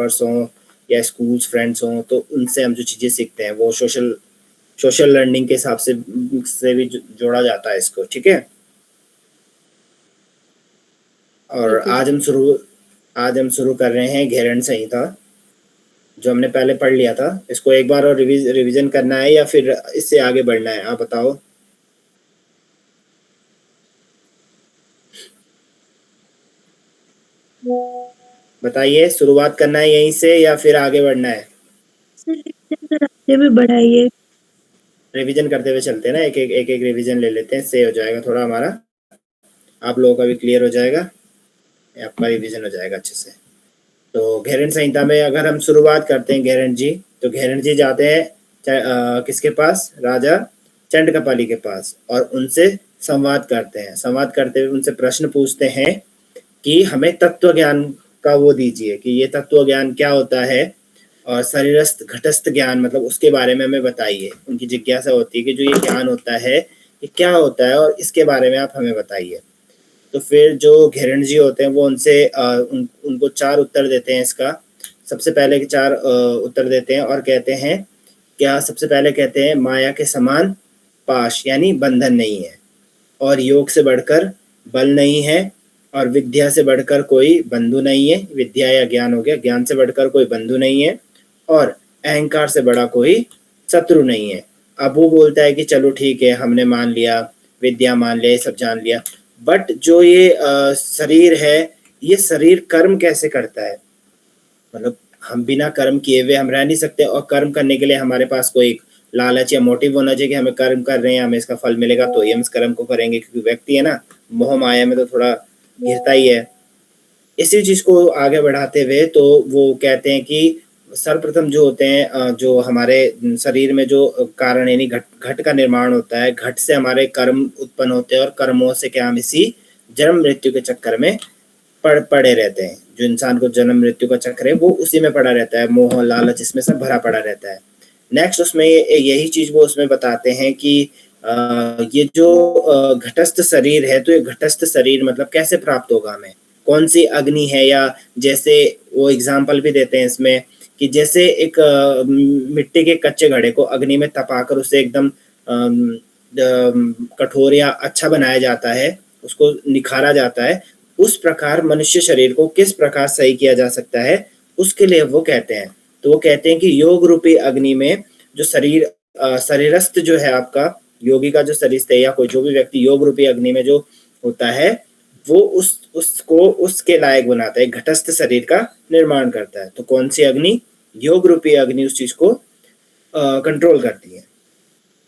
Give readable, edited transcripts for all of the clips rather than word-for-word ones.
Toppers हों या schools friends हों, तो उनसे हम जो चीज़ें सीखते हैं वो सोशल लर्निंग के हिसाब से भी जोड़ा जाता है इसको, ठीक है। और ठीक है। आज हम शुरू कर रहे हैं घेरण संहिता, जो हमने पहले पढ़ लिया था। इसको एक बार और रिवीजन करना है या फिर इससे आगे बढ़ना है, आप बताओ। बताइए, शुरुआत करना है यहीं से या फिर आगे बढ़ना है। आगे भी बढ़ाइए। रिवीजन करते हुए चलते हैं ना, एक रिवीजन ले लेते हैं, से हो जाएगा थोड़ा हमारा, आप लोगों का भी क्लियर हो जाएगा, आपका रिवीजन हो जाएगा अच्छे से। तो घेरण संहिता में अगर हम शुरुआत करते हैं घेरण जी, तो घेरण जी जाते हैं किसके पास, राजा चंडकपाली के पास, और उनसे संवाद करते हैं। संवाद करते हुए उनसे प्रश्न पूछते हैं कि हमें तत्व ज्ञान का वो दीजिए, कि ये तत्व ज्ञान क्या होता है, और शरीरस्थ घटस्थ ज्ञान मतलब उसके बारे में हमें बताइए। उनकी जिज्ञासा होती है कि जो ये ज्ञान होता है ये क्या होता है, और इसके बारे में आप हमें बताइए। तो फिर जो घेरण जी होते हैं वो उनसे उनको 4 उत्तर देते हैं इसका। सबसे पहले के 4 उत्तर देते हैं और कहते हैं, क्या सबसे पहले कहते हैं, माया के समान पाश यानी बंधन नहीं है, और योग से बढ़कर बल नहीं है, और विद्या से बढ़कर कोई बंधु नहीं है। विद्या या ज्ञान हो गया, ज्ञान से बढ़कर कोई बंधु नहीं है, और अहंकार से बड़ा कोई शत्रु नहीं है। अब वो बोलता है कि चलो ठीक है, हमने मान लिया, विद्या मान लिया, ये सब जान लिया, बट जो ये शरीर है, ये शरीर कर्म कैसे करता है, मतलब हम बिना कर्म किए हुए हम रह नहीं सकते, और कर्म करने के लिए हमारे पास कोई लालच या मोटिव होना चाहिए कि हमें कर्म कर रहे हैं, हमें इसका फल मिलेगा तो ही हम इस कर्म को करेंगे, क्योंकि व्यक्ति है ना, मोह माया में तो थोड़ा घिरता ही है। इसी चीज को आगे बढ़ाते हुए तो वो कहते हैं कि सर्वप्रथम जो होते हैं, जो हमारे शरीर में जो कारण यानी घट का निर्माण होता है, घट से हमारे कर्म उत्पन्न होते हैं, और कर्मों से क्या हम इसी जन्म मृत्यु के चक्कर में पड़े रहते हैं। जो इंसान को जन्म मृत्यु का चक्र है वो उसी में पड़ा रहता है, मोह लालच इसमें सब भरा पड़ा रहता है। नेक्स्ट उसमें यही चीज वो उसमें बताते हैं कि ये जो घटस्थ शरीर है, तो ये घटस्थ शरीर मतलब कैसे प्राप्त होगा हमें, कौन सी अग्नि है, या जैसे वो एग्जाम्पल भी देते हैं इसमें कि जैसे एक मिट्टी के कच्चे घड़े को अग्नि में तपाकर उसे एकदम कठोर या अच्छा बनाया जाता है, उसको निखारा जाता है, उस प्रकार मनुष्य शरीर को किस प्रकार सही किया जा सकता है, उसके लिए वो कहते हैं। तो वो कहते हैं कि योग रूपी अग्नि में जो शरीरस्थ जो है आपका, योगी का जो शरीर है या कोई जो भी व्यक्ति योग रूपी अग्नि में जो होता है, वो उसको उसके लायक बनाता है, घटस्थ शरीर का निर्माण करता है। तो कौन सी अग्नि, योग रूपी अग्नि उस चीज को कंट्रोल करती है,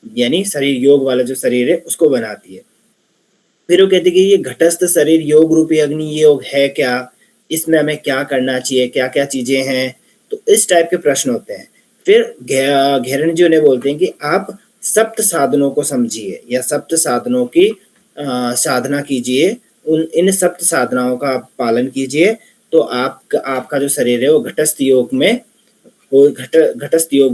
यानी शरीर योग वाला जो शरीर है उसको बनाती है। फिर वो कहते हैं कि ये घटस्थ शरीर योग रूपी अग्नि, ये योग है क्या, इसमें हमें क्या करना चाहिए, क्या क्या चीजें हैं, तो इस टाइप के प्रश्न होते हैं। फिर घेरण जी उन्हें बोलते हैं कि आप सप्त साधनों को समझिए या सप्त साधनों की साधना कीजिए, इन सप्त साधनाओं का आप पालन कीजिए, तो आपका जो शरीर है वो घटस्थ योग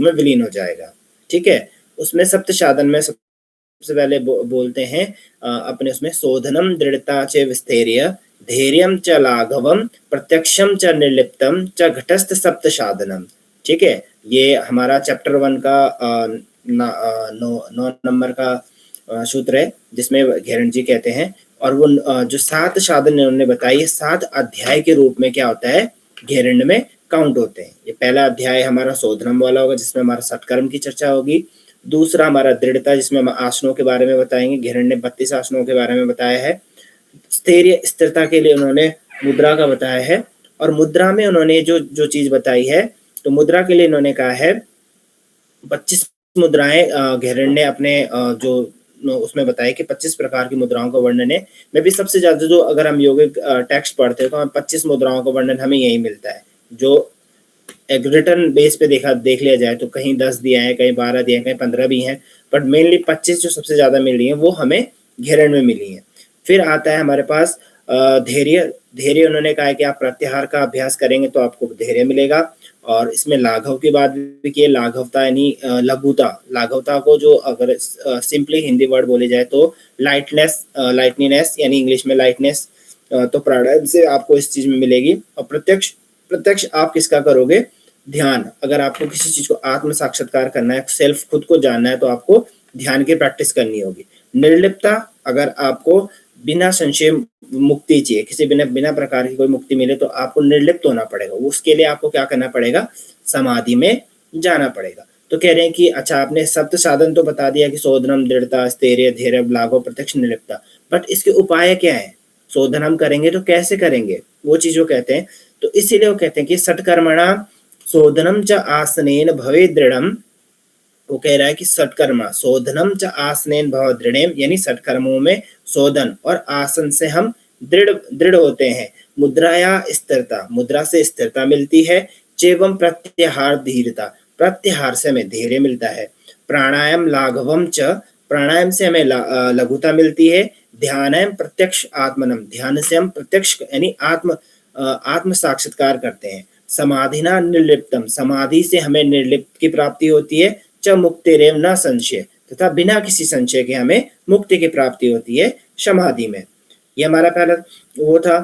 में विलीन हो जाएगा, ठीक है। उसमें सप्त साधन में सबसे पहले बोलते हैं अपने उसमें, शोधनम दृढ़ता च विस्थैर्य धैर्यम च लाघवम प्रत्यक्षम च निर्लिप्तम च घटस्थ सप्त साधनम, ठीक है। ये हमारा चैप्टर 1 का 9 नंबर का सूत्र है, जिसमें घेरण जी कहते हैं, और वो जो 7 साधन उन्होंने बताई, 7 अध्याय के रूप में क्या होता है, घेरण में काउंट होते हैं। ये पहला अध्याय हमारा शोधनम वाला होगा, जिसमें हमारा सत्कर्म की चर्चा होगी। दूसरा हमारा दृढ़ता, जिसमें हम आसनों के बारे में बताएंगे, घेरण ने 32 आसनों के बारे में बताया है। स्थैर्य स्थिरता के लिए उन्होंने मुद्रा का बताया है, और मुद्रा में उन्होंने जो जो चीज बताई है, तो मुद्रा के लिए इन्होंने कहा है 25 मुद्राएं घेरण ने अपने जो उसमें बताया कि 25 प्रकार की मुद्राओं का वर्णन है। मैं भी सबसे ज्यादा जो अगर हम योगिक टेक्स्ट पढ़ते हैं तो हमें 25 मुद्राओं का वर्णन हमें यही मिलता है। जो एक रिटर्न बेस पे देख लिया जाए तो कहीं 10 दिया है, कहीं 12 दिए हैं, कहीं 15 भी हैं, बट मेनली 25 जो सबसे ज्यादा मिल रही है वो हमें घेरण में मिली है। फिर आता है हमारे पास धैर्य। धैर्य उन्होंने कहा है कि आप प्रत्याहार का अभ्यास करेंगे तो आपको धैर्य मिलेगा, और इसमें लाघव की बात भी की है। लाघवता यानी लघुता, लाघवता को जो अगर सिंपली हिंदी वर्ड बोले जाए तो लाइटनीनेस यानी इंग्लिश में लाइटनेस, तो प्राणायाम से आपको इस चीज में मिलेगी। और प्रत्यक्ष प्रत्यक्ष आप किसका करोगे? ध्यान। अगर आपको किसी चीज को आत्म साक्षात्कार करना है, सेल्फ खुद को जानना है, तो आपको ध्यान की प्रैक्टिस करनी होगी। निर्लिप्तता, अगर आपको बिना संशय मुक्ति चाहिए, किसी बिना प्रकार की कोई मुक्ति मिले, तो आपको निर्लिप्त होना पड़ेगा। उसके लिए आपको क्या करना पड़ेगा? समाधि में जाना पड़ेगा। तो कह रहे हैं कि अच्छा, आपने सप्त साधन तो बता दिया कि शोधनम, दृढ़ता, स्थैर्य, धैर्य, लाघव, प्रत्यक्ष, निर्लिप्तता, बट इसके उपाय क्या है? शोधन हम करेंगे तो कैसे करेंगे, वो चीज वो कहते हैं। तो इसीलिए वो कहते हैं कि सटकर्मणा शोधनम च आसनेन भवे दृढ़म। वो कह रहा है कि सटकर्म शोधनम च आसनेन भव दृढ़ेम, यानी सटकर्मों में शोधन और आसन से हम दृढ़ होते हैं। मुद्राया स्थिरता, मुद्रा से स्थिरता मिलती है। चेवम प्रत्याहार धीरता, प्रत्याहार से हमें धैर्य मिलता है। प्राणायाम लाघवम च, प्राणायाम से हमें लघुता मिलती है। ध्यानम प्रत्यक्ष आत्मनम, ध्यान से हम प्रत्यक्ष यानी आत्म साक्षात्कार करते हैं। समाधिना निर्लिप्तम, समाधि से हमें निर्लिप्त की प्राप्ति होती है। च मुक्तिरेव न संशय, तथा बिना किसी संशय के हमें मुक्ति की प्राप्ति होती है समाधि में। ये हमारा पहला वो था।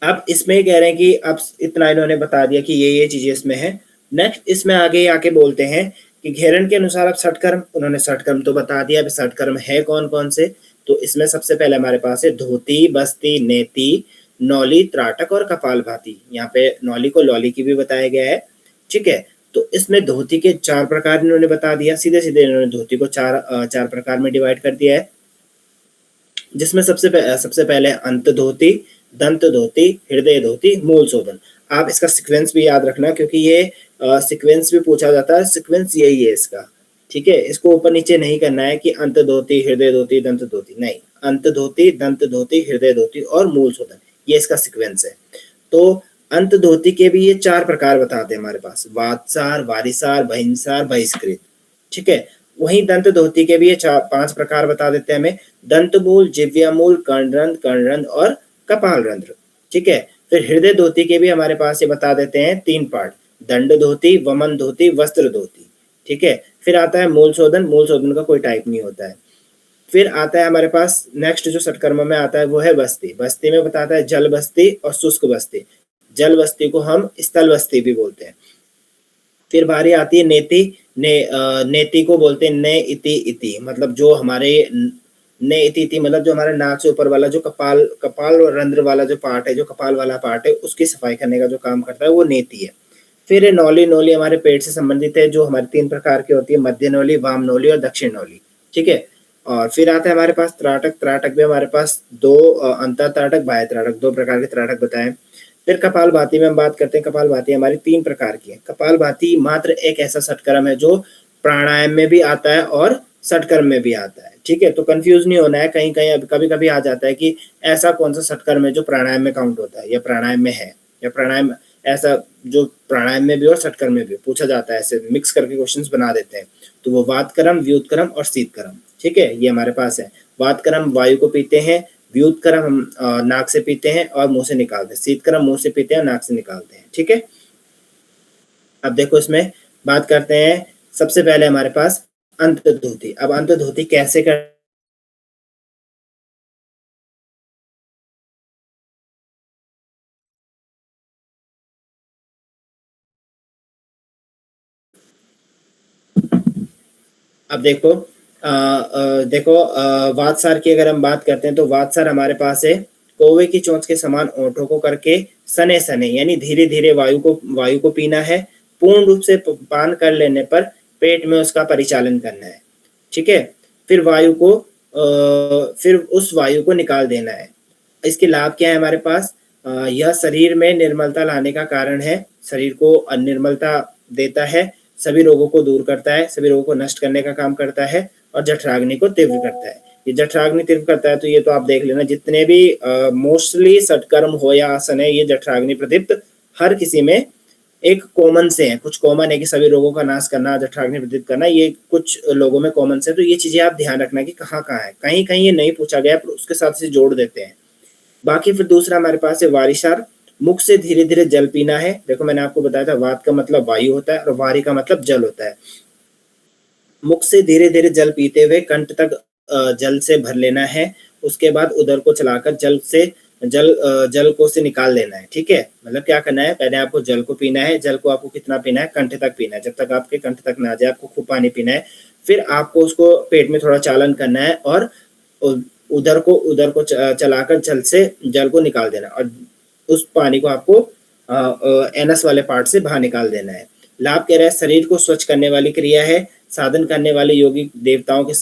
अब इसमें कह रहे हैं कि अब इतना इन्होंने बता दिया कि ये चीजें इसमें है। नेक्स्ट इसमें आगे आके बोलते हैं कि घेरन के अनुसार अब सटकर्म, उन्होंने सटकर्म तो बता दिया। अब सटकर्म है कौन कौन से? तो इसमें सबसे पहले हमारे पास है धोती, बस्ती, नेति, नौली, त्राटक और कपालभाति। यहाँ पे नौली को लौली की भी बताया गया है, ठीक है। तो इसमें धोती के 4 प्रकार इन्होंने बता दिया, सीधे सीधे इन्होंने धोती को चार प्रकार में डिवाइड कर दिया है, जिसमें सबसे पहले अंत धोती, दंत धोती, हृदय धोती, मूल शोधन। आप इसका सीक्वेंस भी याद रखना, क्योंकि ये सीक्वेंस भी पूछा जाता है। सीक्वेंस यही है इसका, ठीक है। इसको ऊपर नीचे नहीं करना है कि अंत धोती, हृदय धोती, दंत धोती, नहीं, अंत धोती, दंत धोती, हृदय धोती और मूल शोधन, ये इसका सीक्वेंस है। तो अंत धोती के भी ये 4 प्रकार बताते हैं हमारे पास, वातसार, वारिसार, बहिंसार, बहिष्कृत, ठीक है। वहीं दंत धोती के भी ये 5 प्रकार बता देते हैं हमें, दंत मूल, जिव्या मूल, कर्णरंध्र और कपाल रंध्र, ठीक है। फिर हृदय धोती के भी हमारे पास ये बता देते हैं 3 पार्ट, दंड धोती, वमन धोती, वस्त्र धोती, ठीक है। फिर आता है मूल शोधन, मूल शोधन का कोई टाइप नहीं होता है। फिर आता है हमारे पास नेक्स्ट जो सटकर्म में आता है वो है बस्ती। बस्ती में बताता है जल बस्ती और शुष्क बस्ती। जल बस्ती को हम स्थल बस्ती भी बोलते हैं। फिर बारी आती है नेति, नेति को बोलते हैं ने इति इति, मतलब जो हमारे ने इति इति मतलब जो हमारे नाक से ऊपर वाला जो कपाल और रंध्र वाला जो पार्ट है, जो कपाल वाला पार्ट है, उसकी सफाई करने का जो काम करता है वो नेति है। फिर नौली, नौली हमारे पेट से संबंधित है, जो हमारे 3 प्रकार की होती है, मध्य नौली, वाम नौली और दक्षिण नौली, ठीक है। और फिर आता है हमारे पास त्राटक। त्राटक भी हमारे पास 2 अंतर त्राटक, बाह्य त्राटक, 2 प्रकार के त्राटक बताए। फिर कपालभाति में हम बात करते हैं। कपालभाति हमारी 3 प्रकार की है। कपालभाति मात्र एक ऐसा सटकर्म है जो प्राणायाम में भी आता है और सटकर्म में भी आता है, ठीक है। तो कंफ्यूज नहीं होना है, कहीं कहीं कभी कभी आ जाता है कि ऐसा कौन सा सटकर्म है जो प्राणायाम में काउंट होता है या प्राणायाम में है, या प्राणायाम ऐसा जो प्राणायाम में भी और सटकर्म में भी पूछा जाता है, ऐसे मिक्स करके क्वेश्चंस बना देते हैं। तो वो वातकर्म, व्युत्कर्म और शीतकर्म, ठीक है, ये हमारे पास है। वातकर्म वायु को पीते हैं, व्युत्कर्म हम नाक से पीते हैं और मुंह से निकालते हैं, शीतकर्म मुंह से पीते हैं, नाक से निकालते हैं, ठीक है। अब देखो इसमें बात करते हैं, सबसे पहले हमारे पास अंत धोती। अब अंत धोती कैसे कर अब देखो वातसार की अगर हम बात करते हैं तो वातसार हमारे पास है कौवे की चोंच के समान ओंठों को करके सने सने यानी धीरे धीरे वायु को पीना है। पूर्ण रूप से पान कर लेने पर पेट में उसका परिचालन करना है, ठीक है। फिर उस वायु को निकाल देना है। इसके लाभ क्या है हमारे पास? यह शरीर में निर्मलता लाने का कारण है, शरीर को निर्मलता देता है, सभी रोगों को दूर करता है, सभी रोगों को नष्ट करने का काम करता है और जठराग्नि को तीव्र करता है। ये जठराग्नि तीव्र करता है, तो ये तो आप देख लेना, जितने भी मोस्टली सटकर्म हो या आसन है, ये जठराग्नि प्रदीप्त हर किसी में एक कॉमन से है। कुछ कॉमन है कि सभी रोगों का नाश करना, जठराग्नि प्रदीप्त करना, ये कुछ लोगों में कॉमन से। तो ये चीजें आप ध्यान रखना कि कहाँ कहाँ है, कहीं कहीं ये नहीं पूछा गया पर उसके साथ से जोड़ देते हैं। बाकी फिर दूसरा हमारे पास है वारिसार। मुख से धीरे धीरे जल पीना है। देखो मैंने आपको बताया था वात का मतलब वायु होता है और वारी का मतलब जल होता है। मुख से धीरे धीरे जल पीते हुए कंठ तक जल से भर लेना है। उसके बाद उदर को चलाकर जल से जल को से निकाल देना है, ठीक है। मतलब क्या करना है, पहले आपको जल को पीना है, जल को आपको कितना पीना है, कंठ तक पीना है, जब तक आपके कंठ तक ना आ जाए आपको खूब पानी पीना है। फिर आपको उसको पेट में थोड़ा चालन करना है और उधर को चलाकर जल को निकाल देना, और उस पानी को आपको एनस वाले पार्ट से बाहर निकाल देना है। लाभ कह रहा है शरीर को स्वच्छ करने वाली क्रिया है, साधन करने वाले योगी देवताओं के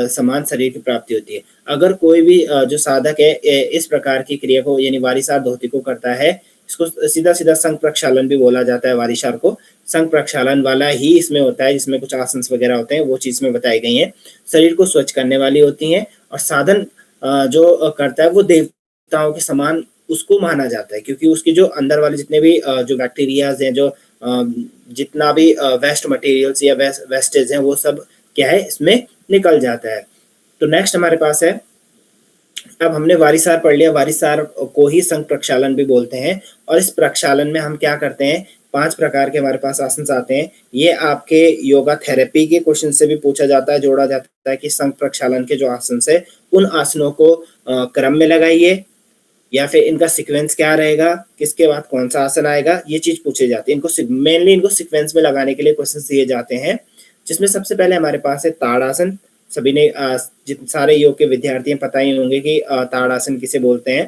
समान शरीर की प्राप्ति होती है। अगर कोई भी जो साधक है इस प्रकार की क्रिया को यानी वारिसार धोती को करता है, इसको सीधा सीधा संघ प्रक्षालन भी बोला जाता है। वारिसार को संघ प्रक्षालन वाला ही इसमें होता है, जिसमें कुछ आसन वगैरह होते हैं, वो चीज में बताई गई है। शरीर को स्वच्छ करने वाली होती है, और साधन जो करता है वो देवताओं के समान उसको माना जाता है, क्योंकि उसकी जो अंदर वाले जितने भी जो बैक्टीरियाज हैं, जो जितना भी वेस्ट मटेरियल्स या वेस्टेज हैं, वो सब क्या है इसमें निकल जाता है। तो नेक्स्ट हमारे पास है, अब हमने वारिसार पढ़ लिया, वारिसार को ही संघ प्रक्षालन भी बोलते हैं। और इस प्रक्षालन में हम क्या करते हैं, 5 प्रकार के हमारे पास आसन आते हैं। ये आपके योगा थेरेपी के क्वेश्चन से भी पूछा जाता है, जोड़ा जाता है कि संघ प्रक्षालन के जो आसन है उन आसनों को क्रम में लगाइए, या फिर इनका सीक्वेंस क्या रहेगा, किसके बाद कौन सा आसन आएगा, ये चीज पूछी जाती है। इनको मेनली इनको सीक्वेंस में लगाने के लिए क्वेश्चन दिए जाते हैं, जिसमें सबसे पहले हमारे पास है ताड़ासन। सभी ने सारे योग के विद्यार्थी पता ही होंगे कि ताड़ासन किसे बोलते हैं।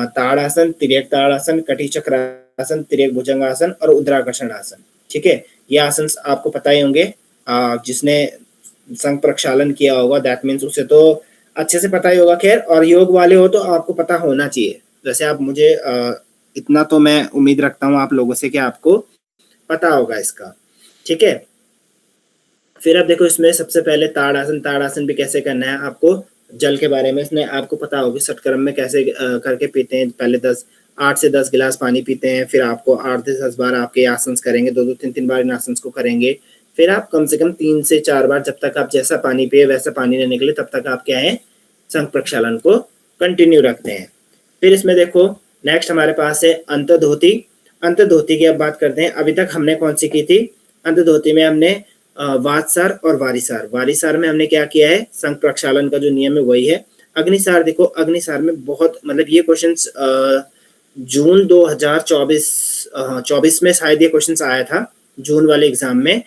ताड़ासन, तिर्यक ताड़ासन, कटी चक्रासन, तिर्यक भुजंगासन और उद्राकर्षण आसन, ठीक है। ये आसन आपको पता ही होंगे, जिसने संघ प्रक्षालन किया होगा दैट मीन्स उसे तो अच्छे से पता ही होगा। खैर, और योग वाले हो तो आपको पता होना चाहिए। जैसे आप मुझे इतना तो मैं उम्मीद रखता हूँ आप लोगों से कि आपको पता होगा इसका, ठीक है। फिर अब देखो, इसमें सबसे पहले ताड़ासन भी कैसे करना है आपको जल के बारे में इसमें आपको पता होगी। षटक्रम में कैसे करके पीते हैं, पहले 8 से 10 गिलास पानी पीते हैं, फिर आपको 8 से 10 बार आपके आसन करेंगे, 2-2 3-3 बार इन आसन को करेंगे। फिर आप कम से कम 3 से 4 बार, जब तक आप जैसा पानी पिए वैसा पानी नहीं निकले तब तक आप क्या है संघ प्रक्षालन को कंटिन्यू रखते हैं। फिर इसमें देखो नेक्स्ट हमारे पास है अंतर्धोती। अंतर्धोती की अब बात करते हैं। अभी तक हमने कौन सी की थी, अंतर्धोती में हमने वातसार और वारिसार। वारिसार में हमने क्या किया है, संघ प्रक्षालन का जो नियम है वही है। अग्निसार देखो, अग्निसार में बहुत मतलब ये क्वेश्चंस जून 2024 में शायद ये क्वेश्चंस आया था, जून वाले एग्जाम में।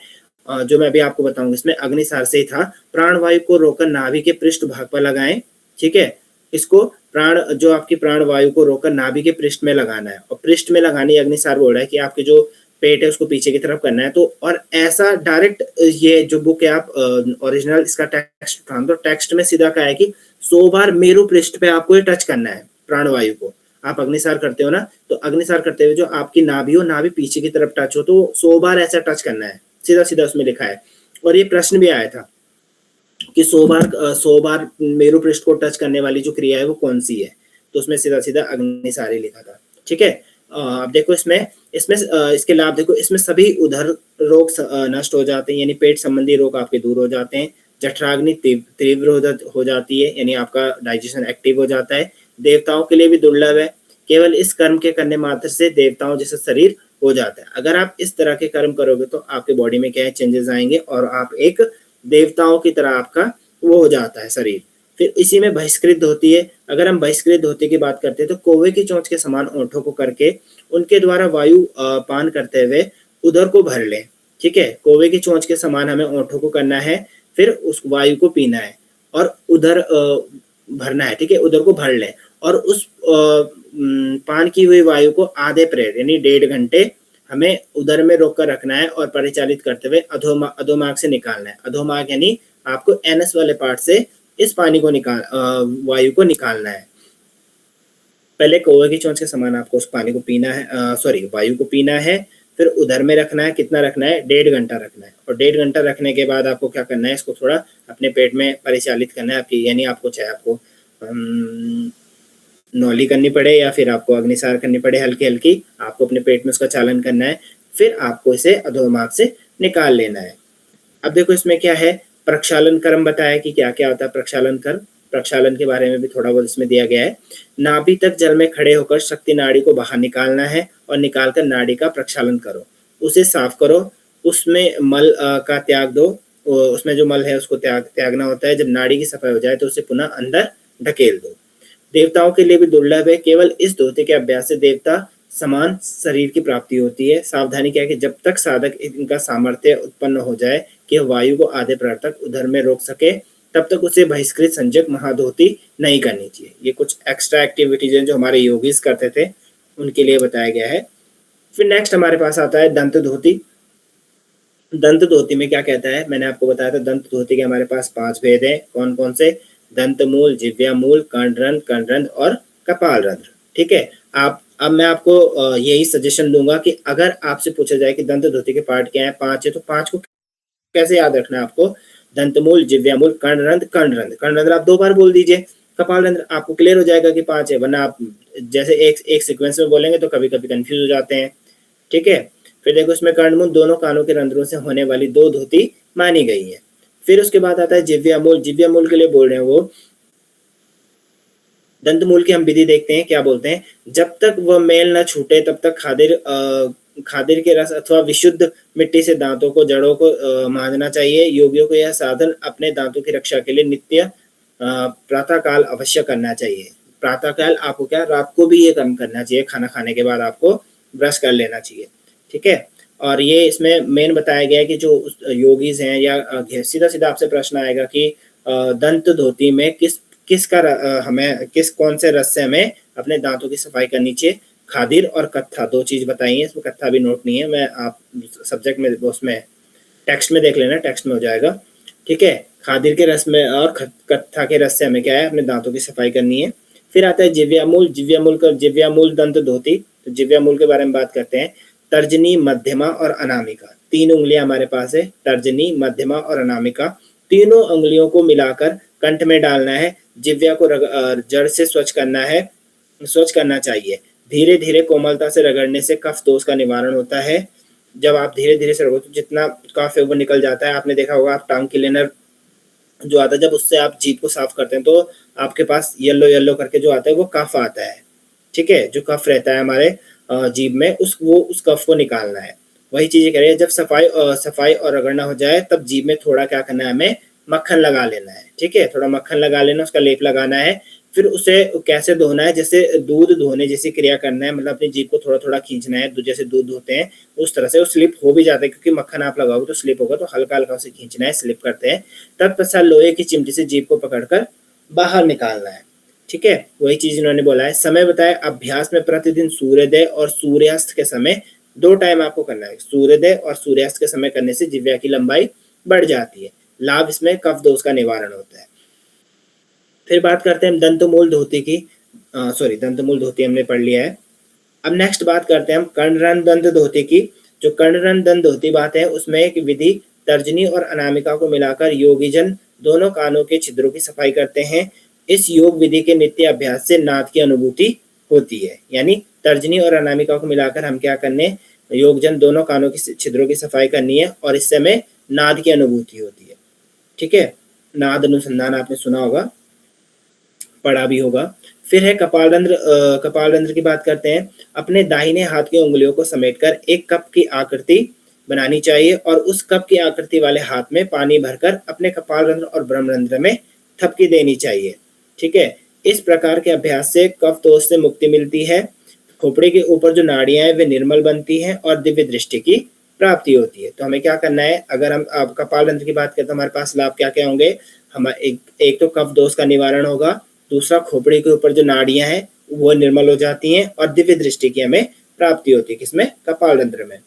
जो मैं अभी आपको बताऊंगा इसमें अग्निसार से ही था। प्राणवायु को रोककर नाभि के पृष्ठ भाग पर लगाएं, ठीक है। इसको जो आपकी प्राणवायु को रोककर नाभि के पृष्ठ में लगाना है, और पृष्ठ में लगाने अग्निसार बोल रहा है कि आपके जो पेट है उसको पीछे की तरफ करना है। तो और ऐसा डायरेक्ट, ये जो बुक है आप ओरिजिनल इसका टेक्स्ट उठाओ तो टेक्स्ट में सीधा कहा है कि 100 बार मेरु पृष्ठ पे आपको ये टच करना है प्राणवायु को। आप अग्निसार करते हो ना, तो अग्निसार करते हुए जो आपकी नाभि हो, नाभि पीछे की तरफ टच हो, तो 100 बार ऐसा टच करना है, सीधा सीधा उसमें लिखा है। और ये प्रश्न भी आया था कि 100 बार मेरु पृष्ठ को टच करने वाली जो क्रिया है वो कौन सी है, तो उसमें सीधा सीधा अग्निसार ही लिखा था, ठीक है। अब देखो इसमें इसके लाभ देखो, इसमें सभी उधर रोग नष्ट हो जाते हैं, यानी पेट संबंधी रोग आपके दूर हो जाते हैं। जठराग्नि तीव्र हो जाती है, यानी आपका डाइजेशन एक्टिव हो जाता है। देवताओं के लिए भी दुर्लभ है, केवल इस कर्म के करने मात्र से देवताओं जैसा शरीर हो जाता है। अगर आप इस तरह के कर्म करोगे तो आपके बॉडी में क्या है चेंजेस आएंगे, और आप एक देवताओं की तरह आपका वो हो जाता है शरीर। फिर इसी में बहिष्कृत धोती है। अगर हम बहिष्कृत धोती की बात करते हैं तो कौवे की चोंच के समान ओंठों को करके उनके द्वारा वायु पान करते हुए उदर को भर लें, ठीक है। कौवे की चोंच के समान हमें ओंठों को करना है, फिर उस वायु को पीना है और उधर भरना है, ठीक है। उधर को भर लें और उस पान की हुई वायु को आधे परेड यानी 1.5 घंटे हमें उदर में रोक कर रखना है और परिचालित करते हुए अधोमार्ग से निकालना है। अधोमार्ग यानी आपको एनएस वाले पार्ट से इस पानी को वायु को निकालना है। पहले कौवे की चोंच के समान आपको उस पानी को पीना है, वायु को पीना है, फिर उधर में रखना है। कितना रखना है, 1.5 घंटा रखना है। और 1.5 घंटा रखने के बाद आपको क्या करना है, इसको थोड़ा अपने पेट में परिचालित करना है आपकी, यानी आपको चाहे आपको नौली करनी पड़े या फिर आपको अग्निसार करनी पड़े, हल्की हल्की आपको अपने पेट में उसका चालन करना है। फिर आपको इसे अधोमार्ग से निकाल लेना है। अब देखो इसमें क्या है, प्रक्षालन कर्म बताया कि क्या क्या होता है प्रक्षालन कर्म। प्रक्षालन के बारे में भी थोड़ा बहुत इसमें दिया गया है। नाभि तक जल में खड़े होकर शक्ति नाड़ी को बाहर निकालना है और निकालकर नाड़ी का प्रक्षालन करो, उसे साफ करो, उसमें मल का त्याग दो, उसमें जो मल है उसको त्यागना होता है। जब नाड़ी की सफाई हो जाए तो उसे पुनः अंदर ढकेल दो। देवताओं के लिए भी दुर्लभ है। केवल इस धोती के अभ्यास से देवता समान शरीर की प्राप्ति होती है। सावधानी क्या है कि जब तक साधक इनका सामर्थ्य उत्पन्न हो जाए कि वायु को आधे प्राण तक उधर में रोक सके, तब तक उसे बहिष्कृत संजक महाधोती नहीं करनी चाहिए। ये कुछ एक्स्ट्रा एक्टिविटीज हैं जो हमारे योगीज करते थे, उनके लिए बताया गया है। फिर नेक्स्ट हमारे पास आता है दंत धोती। दंत धोती में क्या कहता है, मैंने आपको बताया था दंत धोती के हमारे पास 5 भेद हैं। कौन कौन से? दंत मूल, जिव्या मूल, कर्णरंध्र, कर्णरंध्र और कपाल रंध्र। ठीक है, आप अब मैं आपको यही सजेशन दूंगा कि अगर आपसे पूछा जाए कि दंत धोती के पार्ट क्या है, 5 है, तो 5 को कैसे याद रखना है आपको? दंतमूल, जिव्यामूल, कर्णरंध्र, कर्णरंध्र। कर्णरंध्र आप 2 बार बोल दीजिए। कपाल रंध्र आपको क्लियर हो जाएगा कि 5 है, वरना आप जैसे एक सीक्वेंस में बोलेंगे तो कभी कभी कंफ्यूज हो जाते हैं। ठीक है, फिर देखो इसमें कर्णमूल दोनों कानों के रंध्रों से होने वाली 2 धोती मानी गई है। फिर उसके बाद आता है जिव्यामूल। जिव्यामूल के लिए बोल रहे हैं वो दंतमूल की हम विधि देखते हैं, क्या बोलते हैं? जब तक वह मेल न छूटे तब तक खादिर के रस अथवा विशुद्ध मिट्टी से दांतों को, जड़ों को मांजना चाहिए। योगियों को यह साधन अपने दांतों की रक्षा के लिए नित्य प्रातः काल अवश्य करना चाहिए। प्रातः काल आपको क्या, रात को भी ये काम करना चाहिए। खाना खाने के बाद आपको ब्रश कर लेना चाहिए। ठीक है, और ये इसमें मेन बताया गया है कि जो योगीज हैं या सीधा सीधा आपसे प्रश्न आएगा कि दंत धोती में हमें कौन से रस से हमें अपने दांतों की सफाई करनी चाहिए? खादिर और कत्था 2 चीज बताई है। इसमें कत्था भी नोट नहीं है, मैं आप सब्जेक्ट में उसमें टेक्स्ट में देख लेना, टेक्स्ट में हो जाएगा। ठीक है, खादिर के रस में और कत्था के रस से हमें क्या है, अपने दांतों की सफाई करनी है। फिर आता है जिव्यामूल। जिव्यामूल दंत धोती। तो जिव्यामूल के बारे में बात करते हैं। तर्जनी, मध्यमा और अनामिका 3 उंगलियां हमारे पास है। तर्जनी, मध्यमा और अनामिका तीनों उंगलियों को मिलाकर कंठ में डालना है। जिव्या को जड़ से स्वच्छ करना चाहिए। धीरे धीरे कोमलता से रगड़ने से कफ दोष का निवारण होता है। जब आप धीरे धीरे से रगड़ो तो जितना कफ है वो निकल जाता है। आपने देखा होगा, आप टंग क्लीनर जो आता है, जब उससे आप जीभ को साफ करते हैं तो आपके पास येलो येलो करके जो आता है वो कफ आता है। ठीक है, जो कफ रहता है हमारे जीभ में, उस कफ को निकालना है। वही चीजें कह रही है, जब सफाई और रगड़ना हो जाए तब जीभ में थोड़ा क्या करना है, हमें मक्खन लगा लेना है। ठीक है, थोड़ा मक्खन लगा लेना, उसका लेप लगाना है। फिर उसे कैसे धोना है, जैसे दूध धोने जैसी क्रिया करना है। मतलब अपनी जीभ को थोड़ा थोड़ा खींचना है, जैसे दूध धोते हैं उस तरह से। वो स्लिप हो भी जाता है क्योंकि मक्खन आप लगाओगे तो स्लिप होगा, तो हल्का हल्का उसे खींचना है, स्लिप करते हैं। तत्पश्चात लोहे की चिमटी से जीभ को पकड़कर बाहर निकालना है। ठीक है, वही चीज इन्होंने बोला है। समय बताया, अभ्यास में प्रतिदिन सूर्योदय और सूर्यास्त के समय 2 टाइम आपको करना है। सूर्योदय और सूर्यास्त के समय करने से जिह्वा की लंबाई बढ़ जाती है। लाभ इसमें कफ दोष का निवारण होता है। फिर बात करते हैं दंतमूल धोती की। दंतमूल धोती हमने पढ़ लिया है। अब नेक्स्ट बात करते हैं हम कर्णरंध्र दंत धोती की। जो कर्णरंध्र दंत धोती बात है उसमें एक विधि, तर्जनी और अनामिका को मिलाकर योगीजन दोनों कानों के छिद्रों की सफाई करते हैं। इस योग विधि के नित्य अभ्यास से नाद की अनुभूति होती है। यानी तर्जनी और अनामिका को मिलाकर हम क्या करने, योगजन दोनों कानों की छिद्रों की सफाई करनी है और इससे हमें नाद की अनुभूति होती है। ठीक है, नाद अनुसंधान आपने सुना होगा, पढ़ा भी होगा। फिर है कपालरंध्र। कपालरंध्र की बात करते हैं। अपने दाहिने हाथ की उंगलियों को समेटकर एक कप की आकृति बनानी चाहिए और उस कप की आकृति वाले हाथ में पानी भरकर अपने कपालरंध्र और ब्रह्मरंध्र में थपकी देनी चाहिए। ठीक है, इस प्रकार के अभ्यास से कफ दोष से मुक्ति मिलती है। खोपड़ी के ऊपर जो नाड़ियां हैं वे निर्मल बनती हैं और दिव्य दृष्टि की प्राप्ति होती है। तो हमें क्या करना है, अगर हम कपालरंध्र की बात करें तो हमारे पास लाभ क्या क्या होंगे? हमारे एक तो कफ दोष का निवारण होगा, दूसरा खोपड़ी के ऊपर जो नाड़ियां हैं वो निर्मल हो जाती हैं और दिव्य दृष्टि की हमें प्राप्ति होती है। किसमें? कपालरंध्र में।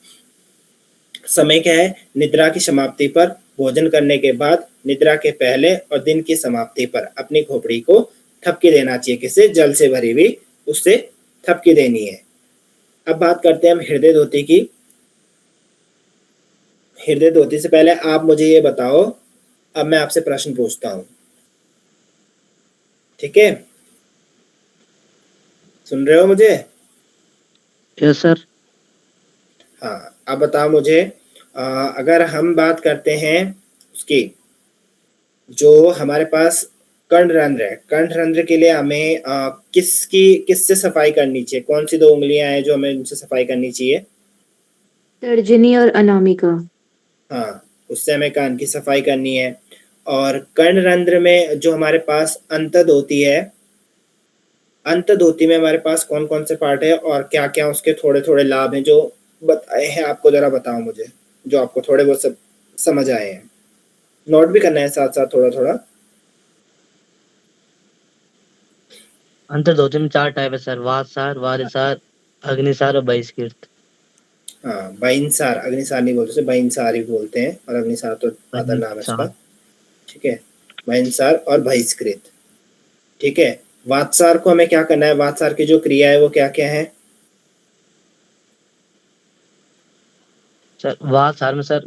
समय क्या है? निद्रा की समाप्ति पर, भोजन करने के बाद, निद्रा के पहले और दिन की समाप्ति पर अपनी खोपड़ी को थपकी देना चाहिए। किससे? जल से भरी हुई उससे थपकी देनी है। अब बात करते हैं हम हृदय धोती की। हृदय धोती से पहले आप मुझे ये बताओ, अब मैं आपसे प्रश्न पूछता हूं। ठीक है, सुन रहे हो मुझे? Yes sir. हाँ, अब बताओ मुझे, अगर हम बात करते हैं उसकी, जो हमारे पास कर्णरंध्र है, कर्णरंध्र के लिए हमें किससे सफाई करनी चाहिए? कौन सी 2 उंगलियां हैं जो हमें उनसे सफाई करनी चाहिए? तर्जनी और अनामिका। हाँ, उससे हमें कान की सफाई करनी है। और कर्णरंध्र में जो हमारे पास अंतद होती है, अंत धोती में हमारे पास कौन कौन से पार्ट है और क्या क्या उसके थोड़े थोड़े लाभ हैं जो बताए हैं आपको, जरा बताओ मुझे, जो आपको थोड़े बहुत सब समझ आए हैं। नोट भी करना है साथ साथ थोड़ा थोड़ा। अंतर्धोती में 4 टाइप है सर, वातसार, वारिसार, अग्निसार और बहिष्कृत। हाँ, बाइंसार, अग्निसार नहीं बोलते, बाइंसार ही बोलते हैं, और अग्निसार तो अदर नाम है इसका। ठीक है, बाइंसार और बहिष्कृत। ठीक है, वातसार को हमें क्या करना है, वातसार की जो क्रिया है वो क्या क्या है? सर वातसार में सर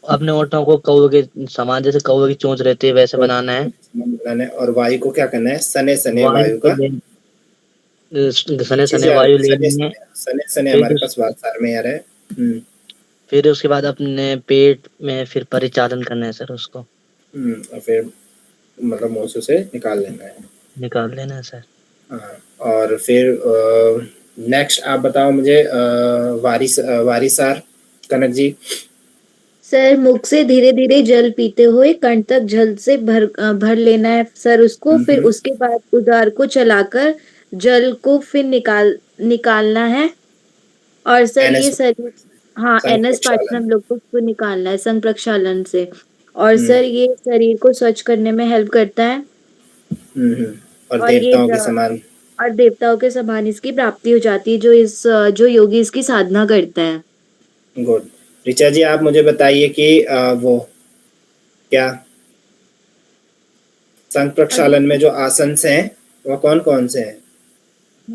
अपने ओठों को कौवे के समान, जैसे कौवे की चोंच रहती है वैसे बनाना है। बनाना है। और वायु को क्या करना है, सने सने वायु वायु को का सने नीचे सने से वायु सने लेनी है। सने सने फिर हमारे पास वातसार में आ रहा है। फिर उसके बाद अपने पेट में फिर परिचालन करना है सर उसको। और फिर मतलब मूसू से निकाल लेना है। निकाल लेना है सर। हाँ, और फिर नेक्स्ट आप बताओ मुझे, वारिसार, कनक जी। सर मुख से धीरे धीरे जल पीते हुए कंठ तक जल से भर लेना है सर उसको, फिर हम्म, उसके बाद उदर को चलाकर जल को फिर निकालना है। और सर ये एनएस, शरीर, हाँ संघ एनएस पार्ट में प्रक्षालन। हम लोग को उसको निकालना है संग प्रक्षालन से। और हम्म, सर ये शरीर को स्वच्छ करने में हेल्प करता है। और और ये देवताओं के समान। और देवताओं के समान इसकी प्राप्ति हो जाती है, जो योगी इसकी साधना करता है। गुड। ऋचा जी आप मुझे बताइए कि वो क्या, संघ प्रक्षालन में जो आसन हैं वो कौन कौन से हैं?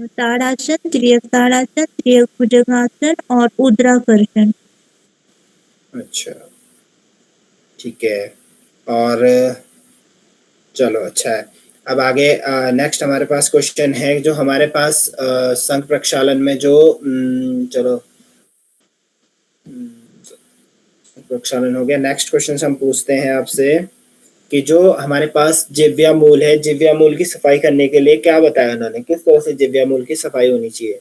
ताड़ासन, त्रियक भुजंगासन और उद्राकर्षण। अच्छा, ठीक है। और चलो अच्छा है। अब आगे नेक्स्ट हमारे पास क्वेश्चन है, जो हमारे पास संघ प्रक्षालन में जो चलो प्रक्षालन हो गया। नेक्स्ट क्वेश्चन हम पूछते हैं आपसे कि जो हमारे पास जिव्या मूल है, जिव्या मूल की सफाई करने के लिए क्या बताया उन्होंने, किस तरह से जिव्या मूल की सफाई होनी चाहिए?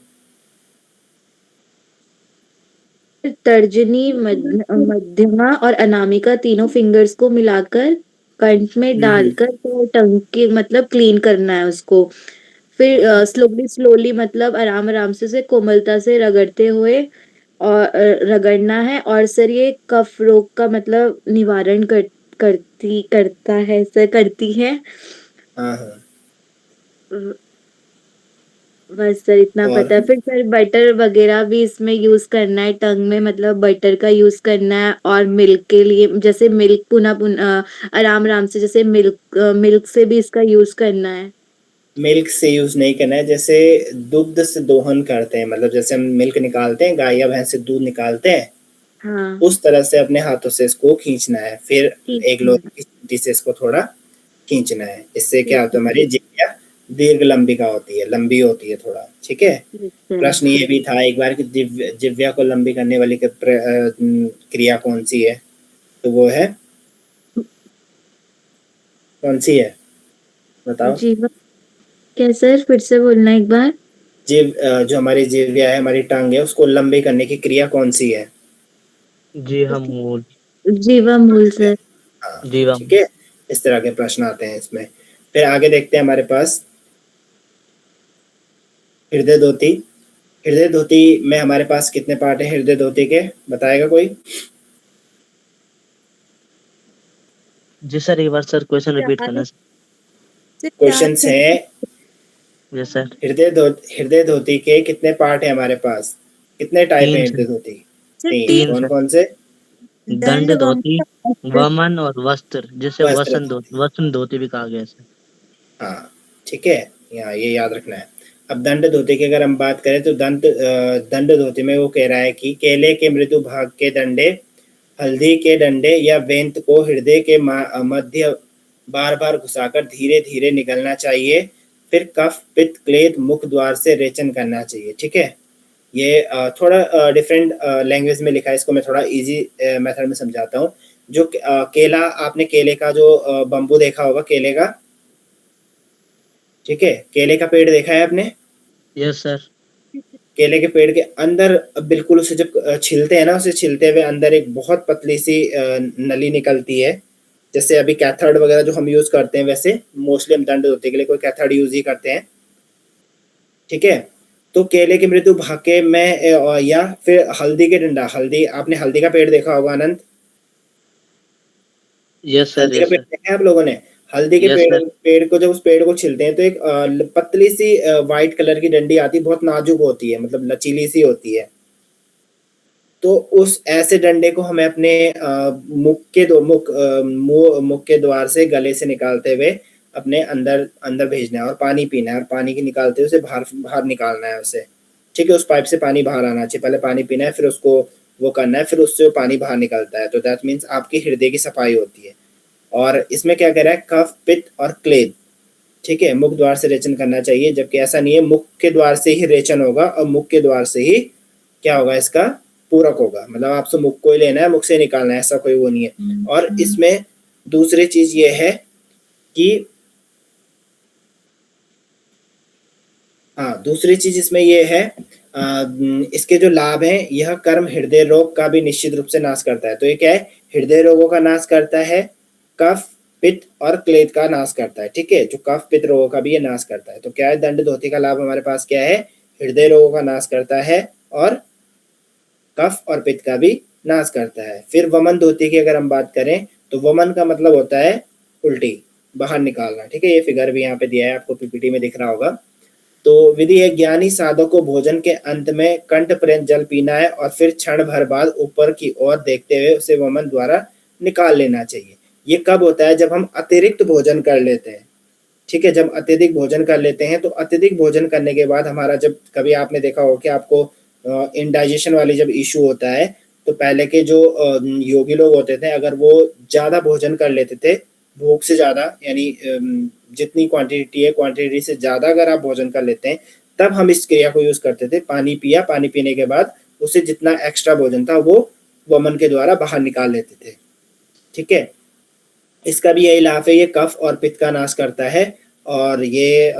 तर्जनी, मध्यमा और अनामिका तीनों फिंगर्स को मिलाकर कंठ में हम्म, डालकर तो टंग के मतलब क्लीन करना है उसको। फिर स्लोली स्लोली मतलब आराम आराम से कोमलता से रगड़ते हुए और रगड़ना है। और सर ये कफ रोग का मतलब निवारण करता है सर, करती है। हाँ हाँ। बस सर इतना और पता है। फिर सर बटर वगैरह भी इसमें यूज करना है, टंग में मतलब बटर का यूज करना है। और मिल्क के लिए जैसे मिल्क पुनः पुनः आराम आराम से, जैसे मिल्क से भी इसका यूज करना है। मिल्क से यूज नहीं करना है, जैसे दुग्ध से दोहन करते हैं, मतलब जैसे हम मिल्क निकालते हैं, गाय या भैंस से दूध निकालते हैं, हाँ उस तरह से अपने हाथों से इसको खींचना है। फिर ठीक एक है। लोहे की चींटी से इसको थोड़ा खींचना है। इससे क्या ठीक होता है, है। हमारी जिह्वा दीर्घ लंबिका होती है, लंबी होती है थोड़ा। ठीक है। ठीक है। प्रश्न ये भी था एक बार कि जिह्वा को लंबी करने वाली क्रिया कौन सी है, तो वो है कौन सी है, बताओ। जी क्या सर, फिर से बोलना एक बार। जो हमारी जिह्वा है, हमारी टंग है, उसको लंबी करने की क्रिया कौन सी है? जी हम मूल। जीवा मूल सर। हाँ, जीवा ठीक है। इस तरह के प्रश्न आते हैं इसमें। फिर आगे देखते हैं हमारे पास हृदय धोती। हृदय धोती में हमारे पास कितने पार्ट है हृदय धोती के, बताएगा कोई? जी सर, एक बार सर क्वेश्चन रिपीट करना सर। क्वेश्चंस हैं, जी सर। हृदय धोती के कितने पार्ट है हमारे पास, कितने टाइप है 3 हृदय सर। धोती? तीन, 3 कौन सर। कौन से? दंड दंड, धोती, वस्त्र। वमन और वस्त्र, जिसे वस्त्र। वसन धोती भी कहा गया है सर। हाँ, ठीक है, यहाँ ये याद रखना है। अब दंड धोती की अगर हम बात करें तो दंड धोती में वो कह रहा है कि केले के मृदु भाग के डंडे, हल्दी के डंडे या वेंत को हृदय के मध्य बार बार घुसाकर धीरे धीरे निगलना चाहिए। फिर कफ पित्त क्लेद मुख द्वार से रेचन करना चाहिए। ठीक है, ये थोड़ा डिफरेंट लैंग्वेज में लिखा है, इसको मैं थोड़ा इजी मेथड में समझाता हूँ। जो केला, आपने केले का जो बम्बू देखा होगा, केले का, ठीक है, केले का पेड़ देखा है आपने? Yes sir. केले के पेड़ के अंदर बिल्कुल उसे जब छीलते हैं ना, उसे छीलते हुए अंदर एक बहुत पतली सी नली निकलती है। जैसे अभी कैथड वगैरह जो हम यूज करते हैं, वैसे मोस्टली हम दंड धोती के लिए कोई कैथड यूज ही करते हैं। ठीक है। तो केले की मृत्यु भाके में या फिर हल्दी के डंडा, हल्दी, आपने हल्दी का पेड़ देखा होगा आनंद, यस सर, हल्दी का यस पेड़ सर, देखा है आप लोगों ने? हल्दी के यस पेड़ सर। पेड़ को जब उस पेड़ को छिलते हैं तो एक पतली सी व्हाइट कलर की डंडी आती है, बहुत नाजुक होती है, मतलब लचीली सी होती है। तो उस ऐसे डंडे को हमें अपने मुख के द्वार से, गले से निकालते हुए अपने अंदर अंदर भेजना है और पानी पीना है, और पानी की निकालते हुए उसे बाहर बाहर निकालना है उसे। ठीक है, उस पाइप से पानी बाहर आना चाहिए, पहले पानी पीना है, फिर उसको वो करना है, फिर उससे वो पानी बाहर निकलता है। तो दैट मीन्स आपकी हृदय की सफाई होती है। और इसमें क्या कह रहा है, कफ, पित्त और क्लेद। ठीक है, मुख द्वार से रेचन करना चाहिए, जबकि ऐसा नहीं है, मुख के द्वार से ही रेचन होगा और मुख के द्वार से ही क्या होगा, इसका पूरक होगा। मतलब आपसे मुख को ही लेना है, मुख से निकालना है, ऐसा कोई वो नहीं है। और इसमें दूसरी चीज ये है कि दूसरी चीज इसमें ये है, इसके जो लाभ हैं, यह कर्म हृदय रोग का भी निश्चित रूप से नाश करता है। तो ये क्या है, हृदय रोगों का नाश करता है, कफ, पित्त और क्लेद का नाश करता है। ठीक है, जो कफ पित्त रोगों का भी ये नाश करता है। तो क्या है, दंड धोती का लाभ हमारे पास क्या है, हृदय रोगों का नाश करता है और कफ और पित्त का भी नाश करता है। फिर वमन धोती की अगर हम बात करें तो वमन का मतलब होता है उल्टी, बाहर निकालना। ठीक है, ये फिगर भी यहाँ पे दिया है, आपको पीपीटी में दिख रहा होगा। तो विधि है, ज्ञानी साधक को भोजन के अंत में कंठ पर्यंत जल पीना है और फिर क्षण भर बाद ऊपर की ओर देखते हुए उसे वमन द्वारा निकाल लेना चाहिए। ये कब होता है, जब हम अतिरिक्त भोजन कर लेते हैं। ठीक है, जब अत्यधिक भोजन कर लेते हैं, तो अत्यधिक भोजन करने के बाद हमारा, जब कभी आपने देखा हो कि आपको इंडाइजेशन वाली जब इशू होता है, तो पहले के जो योगी लोग होते थे, अगर वो ज्यादा भोजन कर लेते थे, भूख से ज्यादा, यानी जितनी क्वांटिटी है क्वांटिटी से ज्यादा अगर आप भोजन कर लेते हैं, तब हम इस क्रिया को यूज करते थे। पानी पिया, पानी पीने के बाद उससे जितना एक्स्ट्रा भोजन था वो वमन के द्वारा बाहर निकाल लेते थे। ठीक है, इसका भी यही लाभ है, ये कफ और पित्त का नाश करता है और ये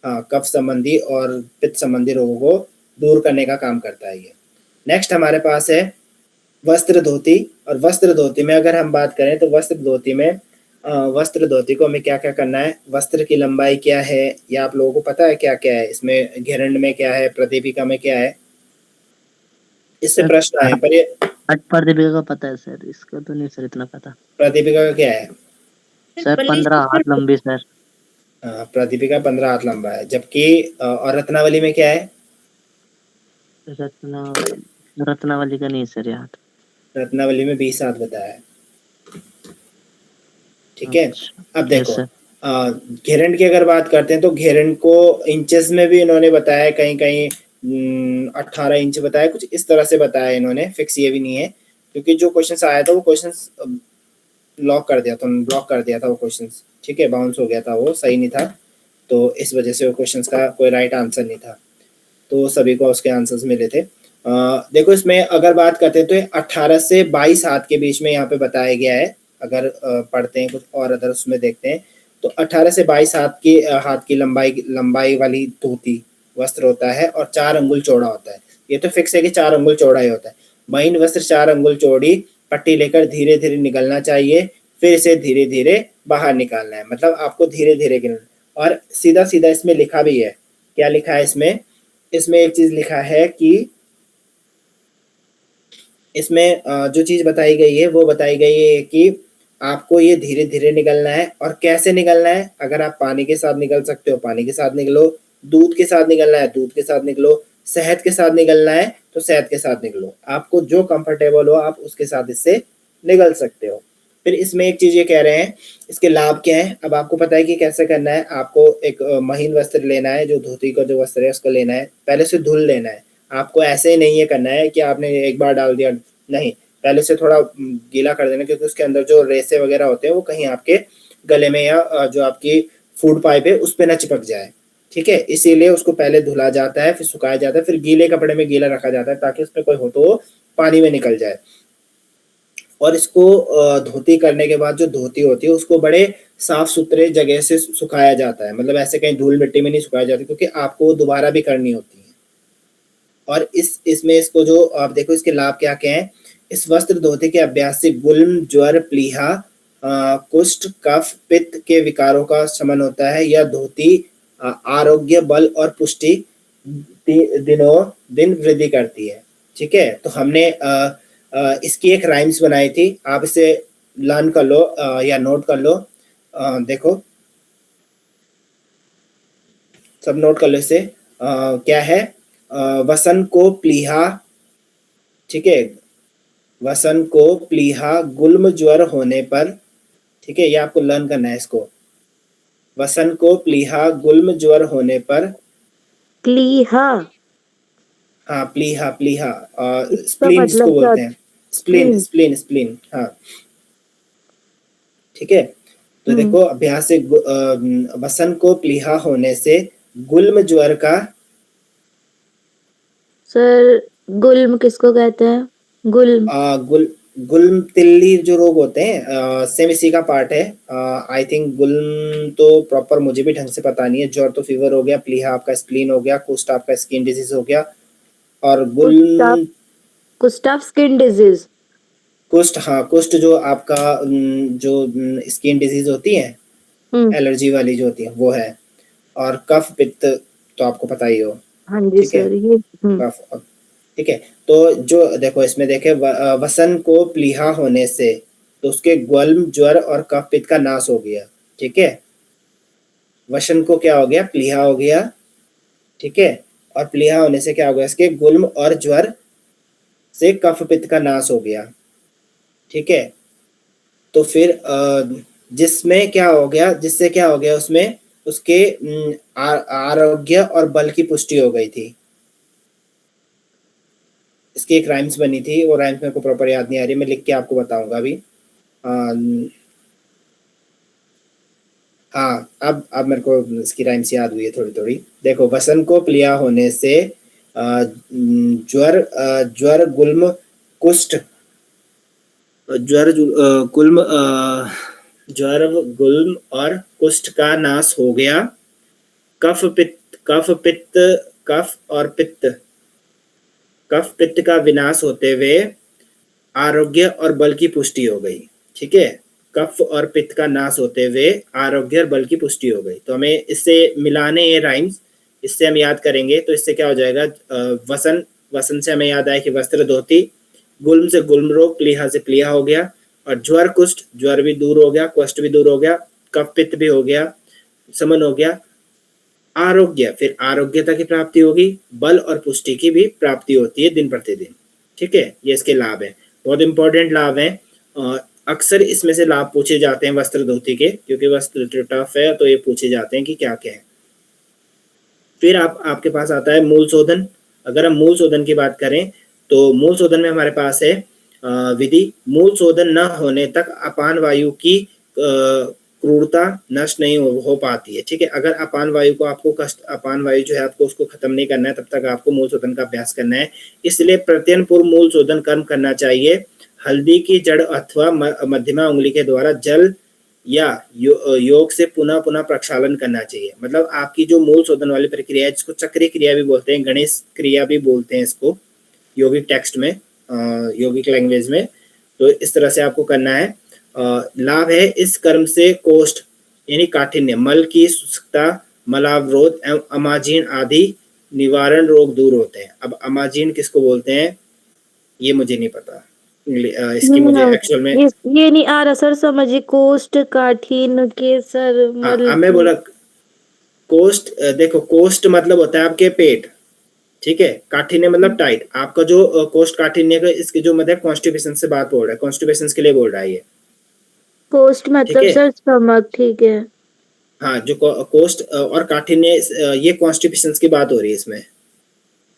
कफ संबंधी और पित्त संबंधी रोगों को दूर करने का काम करता है ये। नेक्स्ट हमारे पास है वस्त्र धोती। और वस्त्र धोती में अगर हम बात करें तो वस्त्र धोती में वस्त्र धोती को हमें क्या क्या करना है, वस्त्र की लंबाई क्या है, या आप लोगों को पता है क्या क्या है इसमें, घेरंड में क्या है, प्रदीपिका में क्या है, इससे प्रश्न आए। पर ये प्रदीपिका का पता है सर, इसका तो नहीं सर इतना पता। प्रदीपिका का क्या है सर 15 हाथ लंबी सर। प्रदीपिका 15 हाथ लंबा है, जबकि और रत्नावली में क्या है, रत्नावली का नहीं सर याद। रत्नावली में 20 हाथ बताया है। ठीक है, अब देखो घेरंड की अगर बात करते हैं तो घेरंड को इंचेस में भी इन्होंने बताया, कहीं कहीं 18 इंच बताया, कुछ इस तरह से बताया इन्होंने, फिक्स ये भी नहीं है, क्योंकि जो क्वेश्चन आया था वो क्वेश्चन ब्लॉक कर दिया था वो क्वेश्चन। ठीक है, बाउंस हो गया था, वो सही नहीं था, तो इस वजह से वो क्वेश्चन का कोई राइट आंसर नहीं था, तो सभी को उसके आंसर्स मिले थे। देखो इसमें अगर बात करते हैं तो 18 से 22 हाथ के बीच में यहाँ पे बताया गया है। अगर पढ़ते हैं कुछ और अदर उसमें देखते हैं तो 18 से 22 हाथ की लंबाई वाली धोती वस्त्र होता है और 4 अंगुल चौड़ा होता है। ये तो फिक्स है कि 4 अंगुल चौड़ा ही होता है। महीन वस्त्र 4 अंगुल चौड़ी पट्टी लेकर धीरे धीरे निकलना चाहिए, फिर इसे धीरे धीरे बाहर निकालना है। मतलब आपको धीरे धीरे गिनना। और सीधा सीधा इसमें लिखा भी है, क्या लिखा है इसमें एक चीज लिखा है कि इसमें जो चीज बताई गई है वो बताई गई है कि आपको ये धीरे धीरे निकलना है। और कैसे निकलना है, अगर आप पानी के साथ निकल सकते हो पानी के साथ निकलो, दूध के साथ निकलना है दूध के साथ निकलो, शहद के साथ निकलना है तो शहद के साथ निकलो, आपको जो कंफर्टेबल हो आप उसके साथ इससे निकल सकते हो। फिर इसमें एक चीज ये कह रहे हैं, इसके लाभ क्या है। अब आपको पता है कि कैसे करना है। आपको एक महीन वस्त्र लेना है, जो धोती का जो वस्त्र है उसको लेना है, पहले से धुल लेना है। आपको ऐसे ही नहीं ये करना है कि आपने एक बार डाल दिया, नहीं, पहले से थोड़ा गीला कर देना, क्योंकि उसके अंदर जो रेसे वगैरह होते हैं वो कहीं आपके गले में या जो आपकी फूड पाइप है उस पर न चिपक जाए। ठीक है, इसीलिए उसको पहले धुला जाता है, फिर सुखाया जाता है, फिर गीले कपड़े में गीला रखा जाता है ताकि उसमें कोई हो तो वो पानी में निकल जाए। और इसको धोती करने के बाद जो धोती होती है उसको बड़े साफ सुथरे जगह से सुखाया जाता है। मतलब ऐसे कहीं धूल मिट्टी में नहीं सुखाया जाता, क्योंकि आपको दोबारा भी करनी होती है। और इसमें इसको जो आप देखो इसके लाभ क्या क्या हैं। इस वस्त्र धोती के अभ्यास से गुल्म, ज्वर, प्लीहा, कुष्ठ, कफ, पित्त के विकारों का शमन होता है। यह धोती आरोग्य, बल और पुष्टि दिनों दिन वृद्धि करती है। ठीक है, तो हमने इसकी एक राइम्स बनाई थी, आप इसे लर्न कर लो या नोट कर लो। देखो सब नोट कर लो इसे। क्या है? वसन को प्लीहा, ठीक है, वसन को प्लीहा गुल्म ज्वर होने पर, ठीक है, ये आपको लर्न करना है इसको। वसन को प्लीहा गुल्म ज्वर होने पर, प्लीहा, हाँ प्लीहा, प्लीहा इसका स्प्लीन जिसको मतलब क्या? बोलते हैं, स्प्लीन प्लीन। स्प्लीन स्प्लीन, हाँ ठीक है। तो हम्म। देखो अभ्यास से वसन को प्लीहा होने से गुल्म ज्वर का, सर गुल्म किसको कहते हैं? गुल्म। गुल्म तिल्ली जो रोग होते हैं, सेम इसी का पार्ट है। आई थिंक गुल्म तो प्रॉपर मुझे भी ढंग से पता नहीं है। ज्वर तो फीवर हो गया, प्लीहा आपका स्प्लीन हो गया, कुष्ठ आपका स्किन डिजीज हो गया, और कुस्टाफ, गुल्म कुस्टाफ स्किन डिजीज। कुष्ठ, हाँ कुष्ठ जो आपका जो स्किन डिजीज होती है, हम्म। एलर्जी वाली जो होती है वो है। और कफ पित्त तो आपको पता ही हो, हाँ जी ठीक है, सर, ये कफ, ठीक है। तो जो देखो इसमें देखे वसन को प्लीहा होने से, तो उसके ग्वल्म ज्वर और कफ पित्त का नाश हो गया, ठीक है। वसन को क्या हो गया? प्लीहा हो गया, ठीक है, और प्लीहा होने से क्या हो गया? इसके गुल्म और ज्वर से कफ पित्त का नाश हो गया, ठीक है। तो फिर जिसमें क्या हो गया, जिससे क्या हो गया उसमें, उसके आरोग्य और बल की पुष्टि हो गई थी। इसकी एक राइम्स बनी थी, वो राइम्स मेरे को प्रॉपर याद नहीं आ रही, मैं लिख के आपको बताऊंगा अभी। हाँ अब मेरे को इसकी राइम्स याद हुई है थोड़ी थोड़ी। देखो वसन को प्लिया होने से ज्वर गुल्म कुष्ठ, गुल्म ज्वर गुल्म और कुष्ठ का नाश हो गया। कफ पित्त कफ और पित्त कफ पित्त का विनाश होते हुए आरोग्य और बल की पुष्टि हो गई, ठीक है। कफ और पित्त का नाश होते हुए आरोग्य और बल की पुष्टि हो गई। तो हमें इससे मिलाने ये राइम्स, इससे हम याद करेंगे तो इससे क्या हो जाएगा? वसन, वसन से हमें याद आया कि वस्त्र धोती, गुल्म से गुल्म रोग, प्लीहा से प्लीहा हो गया, और ज्वर कुष्ठ, ज्वर भी दूर हो गया, कुष्ठ भी दूर हो गया, कफ पित्त भी हो गया, समन हो गया। आरोग्य, फिर आरोग्यता की प्राप्ति होगी, बल और पुष्टि की भी प्राप्ति होती है दिन प्रतिदिन, ठीक है। ये इसके लाभ है, बहुत इंपॉर्टेंट लाभ है। अक्सर इसमें से लाभ पूछे जाते हैं वस्त्र धोती के, क्योंकि वस्त्र टफ है तो ये पूछे जाते हैं कि क्या क्या है। फिर आपके पास आता है मूल शोधन। अगर हम मूल शोधन की बात करें तो मूल शोधन में हमारे पास है विधि, मूल शोधन न होने तक अपान वायु की क्रूरता नष्ट नहीं हो पाती है, ठीक है। अगर अपान वायु को आपको कष्ट, अपान वायु जो है आपको उसको खत्म नहीं करना है, तब तक आपको मूल शोधन का अभ्यास करना है। इसलिए प्रत्ययन पूर्व मूल शोधन कर्म करना चाहिए। हल्दी की जड़ अथवा मध्यमा उंगली के द्वारा जल या योग से पुनः पुनः प्रक्षालन करना चाहिए। मतलब आपकी जो मूल शोधन वाली प्रक्रिया है, जिसको चक्रीय क्रिया भी बोलते हैं, गणेश क्रिया भी बोलते हैं इसको योगिक टेक्स्ट में, योगिक लैंग्वेज में, तो इस तरह से आपको करना है। लाभ है इस कर्म से कोष्ठ यानी काठिन्य, मल की शुष्कता, मलावरोध एवं अमाजीन आदि निवारण रोग दूर होते हैं। अब अमाजीन किसको बोलते हैं ये मुझे नहीं पता, इसकी मुझे एक्चुअल में ये नहीं आ रहा सर समझिए। कोष्ठ, काठिन्य के सर हाँ मैं बोला कोष्ठ, देखो कोष्ठ मतलब होता है आपके पेट, ठीक है। काठिन्य मतलब टाइट, आपका जो कोष्ठ काठिन्य का, इसकी जो मतलब कॉन्स्टिपेशन से बात बोल रहा है, कॉन्स्टिपेशन के लिए बोल रहा है ये, कोष्ठ ठीक मतलब है। सर स्टमक, ठीक है। हाँ जो कोष्ठ और काठिन्य, ये कॉन्स्टिपेशन की बात हो रही है इसमें।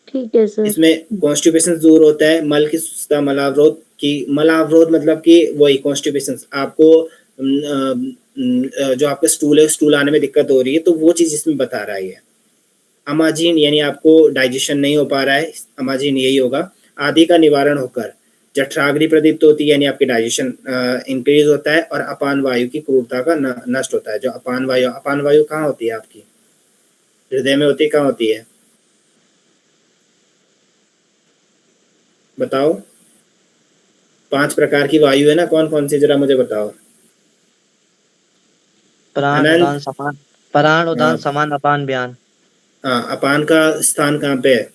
ठीक है सर। इसमें कॉन्स्टिपेशन दूर होता है, मल की शुष्कता, मलावरोध की, मलावरोध मतलब कि वही कॉन्स्टिपेशन, आपको जो आपका स्टूल है, स्टूल आने में दिक्कत हो रही है, तो वो चीज इसमें बता रहा है। अमाजीन यानी आपको डाइजेशन नहीं हो पा रहा है, अमाजीन यही होगा। आदि का निवारण होकर जठराग्नि प्रदीप्त होती है, यानी आपके डाइजेशन इंक्रीज होता है, और अपान वायु की क्रूरता का नष्ट होता है। जो अपान वायु कहाँ होती है? आपकी हृदय में होती है, कहाँ होती है बताओ? 5 प्रकार की वायु है ना, कौन कौन सी, जरा मुझे बताओ। प्राण, अनंत, उदान, समान, प्राण, उदान, हाँ। समान, अपान, व्यान। हाँ, अपान का स्थान कहाँ पे है?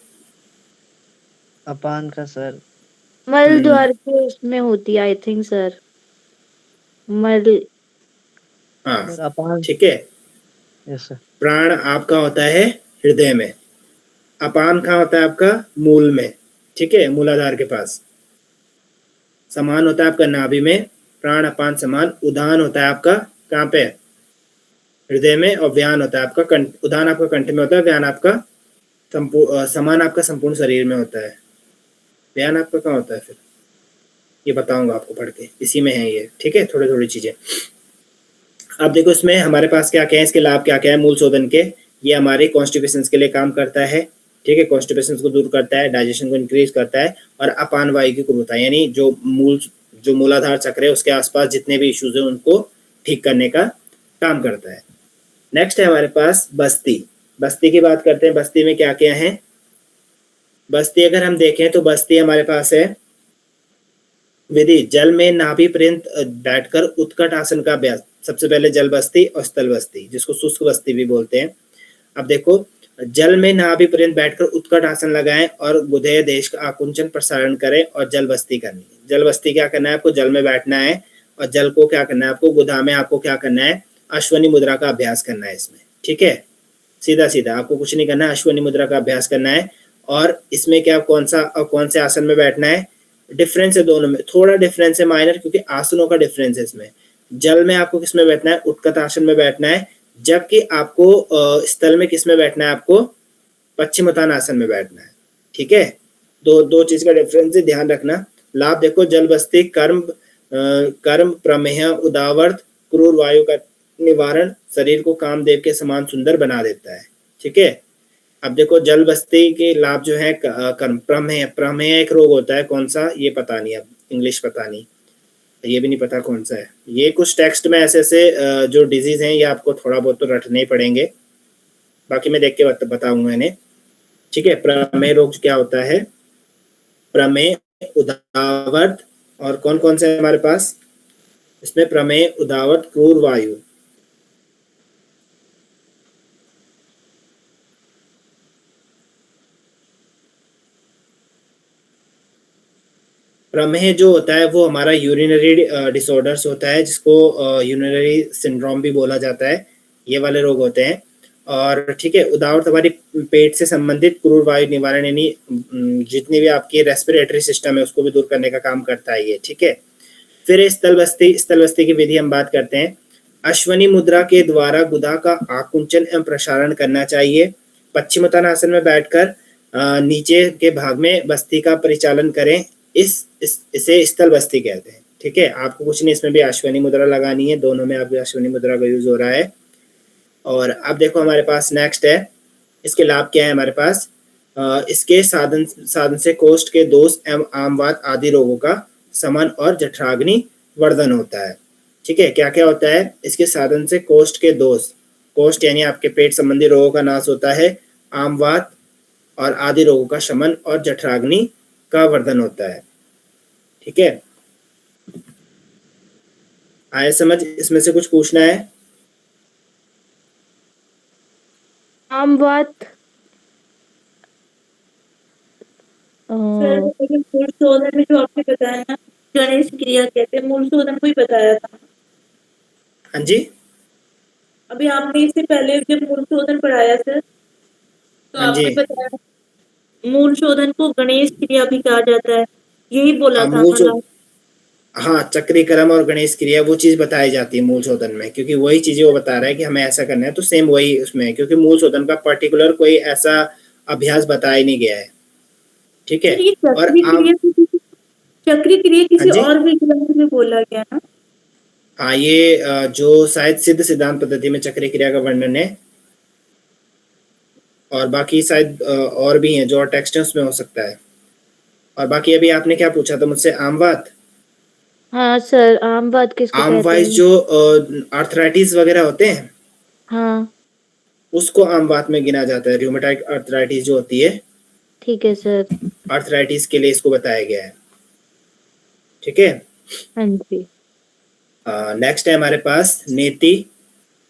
अपान का सर मल द्वार के उसमें होती है आई थिंक सर। मल हाँ, सर अपान। ठीक है। Yes sir. प्राण आपका होता है हृदय में, अपान कहाँ होता है आपका? मूल में, ठीक है, मूलाधार के पास। समान होता है आपका नाभि में, प्राण अपान समान। उदान होता है आपका कहाँ पे? हृदय में। और व्यान होता है आपका कंठ। उदान आपका कंठ में होता है, व्यान आपका समान आपका संपूर्ण शरीर में होता है। व्यान आपका कहाँ होता है फिर? ये बताऊंगा आपको पढ़ के, इसी में है ये, ठीक है, थोड़ी थोड़ी चीजें। अब देखो इसमें हमारे पास क्या क्या है, इसके लाभ क्या क्या है मूल शोधन के। ये हमारे कॉन्स्टिपेशन के लिए काम करता है, ठीक है, कॉन्स्टिपेशन को दूर करता है, डाइजेशन को इंक्रीज करता है, और अपान वायु की कुरूपता यानी जो मूलाधार चक्र है उसके आसपास जितने भी इश्यूज है उनको ठीक करने का काम करता है। नेक्स्ट है हमारे पास बस्ती। बस्ती की बात करते हैं। बस्ती में क्या क्या है? बस्ती अगर हम देखें तो बस्ती हमारे पास है विधि जल में नाभि पर्यंत बैठकर उत्कट आसन का अभ्यास। सबसे पहले जल बस्ती और स्थल बस्ती, जिसको शुष्क बस्ती भी बोलते हैं। अब देखो, जल में नाभि पर्यंत बैठकर उत्कट आसन लगाएं और गुदेह देश का आकुंचन प्रसारण करें और जल बस्ती करनी है। जल बस्ती क्या करना है आपको? जल में बैठना है और जल को क्या करना है आपको? गुदा में आपको क्या करना है? अश्वनी मुद्रा का अभ्यास करना है इसमें, ठीक है, सीधा सीधा आपको कुछ नहीं करना है, अश्वनी मुद्रा का अभ्यास करना है। और इसमें क्या कौन से आसन में बैठना है? डिफरेंस है दोनों में, थोड़ा डिफरेंस है माइनर, क्योंकि आसनों का डिफरेंस है इसमें। जल में आपको किस में बैठना है? उत्कट आसन में बैठना है, जबकि आपको स्थल में किस में बैठना है? आपको पश्चिमोत्तानासन में बैठना है, ठीक है। दो चीज का डिफरेंस है, ध्यान रखना। लाभ देखो, जल बस्ती कर्म प्रमेह उदावर्त क्रूर वायु का निवारण, शरीर को कामदेव के समान सुंदर बना देता है, ठीक है। अब देखो जल बस्ती के लाभ जो है, कर्म प्रमेह। प्रमेह एक रोग होता है, कौन सा ये पता नहीं, अब इंग्लिश पता नहीं, ये भी नहीं पता कौन सा है। ये कुछ टेक्स्ट में ऐसे जो डिजीज हैं ये आपको थोड़ा बहुत तो रटने ही पड़ेंगे, बाकी मैं देख के बताऊंगा इन्हें, ठीक है। प्रमेय रोग क्या होता है? प्रमेय, उदावर्त, और कौन कौन से हमारे पास इसमें? प्रमेय, उदावर्त, क्रूर वायु। प्रमेह जो होता है वो हमारा यूरिनरी डिसऑर्डर्स होता है, जिसको यूरिनरी सिंड्रोम भी बोला जाता है, ये वाले रोग होते हैं। और ठीक है, उदावर्त हमारी पेट से संबंधित क्रूर वायु निवारण, यानी जितनी भी आपकी रेस्पिरेटरी सिस्टम है उसको भी दूर करने का काम करता है ये, ठीक है। फिर स्थल बस्ती की विधि हम बात करते हैं। अश्वनी मुद्रा के द्वारा गुदा का आकुंचन एवं प्रसारण करना चाहिए। पश्चिमोत्तानासन में बैठकर नीचे के भाग में बस्ती का परिचालन करें, इसे स्थल बस्ती कहते हैं, ठीक है। आपको कुछ नहीं, इसमें भी अश्वनी मुद्रा लगानी है, दोनों में आपकी अश्वनी मुद्रा का यूज हो रहा है। और अब देखो हमारे पास नेक्स्ट है, इसके लाभ क्या है हमारे पास? इसके साधन से कोष्ठ के दोष एवं आमवात आदि रोगों का समन और जठराग्नि वर्धन होता है, ठीक है। क्या क्या होता है इसके साधन से? कोष्ठ के दोष, कोष्ठ यानी आपके पेट संबंधी रोगों का नाश होता है, आमवात और आदि रोगों का शमन और जठराग्नि का वर्धन होता है, ठीक है। आए समझ? इसमें से कुछ पूछना है? आमवात सर मूल शोधन में जो आपने बताया ना, गणेश क्रिया कहते हैं, मूल शोधन को ही बताया था। हाँ जी, अभी आपने इससे पहले जब मूल शोधन पढ़ाया सर, तो हाँ जी। आपने बताया मूल शोधन को गणेश क्रिया भी कहा जाता है, यही बोला था मूल मतलब। हाँ, चक्रीक्रम और गणेश क्रिया वो चीज बताई जाती है मूल शोधन में, क्योंकि वही चीजें वो बता रहा है कि हमें ऐसा करना है, तो सेम वही उसमें है, क्योंकि मूल शोधन का पर्टिकुलर कोई ऐसा अभ्यास बताया नहीं गया है, ठीक है। सर ये और चक्री क्रिया हाँ किसी जी, और भी ग्रंथ में बोला गया ना? हाँ, ये जो शायद सिद्ध सिद्धांत पद्धति में चक्री क्रिया का वर्णन है, और बाकी शायद और भी हैं जो और टेक्स्ट है उसमें हो सकता है। और बाकी अभी आपने क्या पूछा था मुझसे? आमवात। हाँ सर, आमवात किसको आम कहते वाइज हैं? जो आर्थराइटिस वगैरह होते हैं हाँ उसको आमवात में गिना जाता है। रूमेटाइड आर्थराइटिस जो होती है, ठीक है सर। आर्थराइटिस के लिए इसको बताया गया है, ठीक है। हाँ जी। नेक्स्ट है हमारे पास नेति।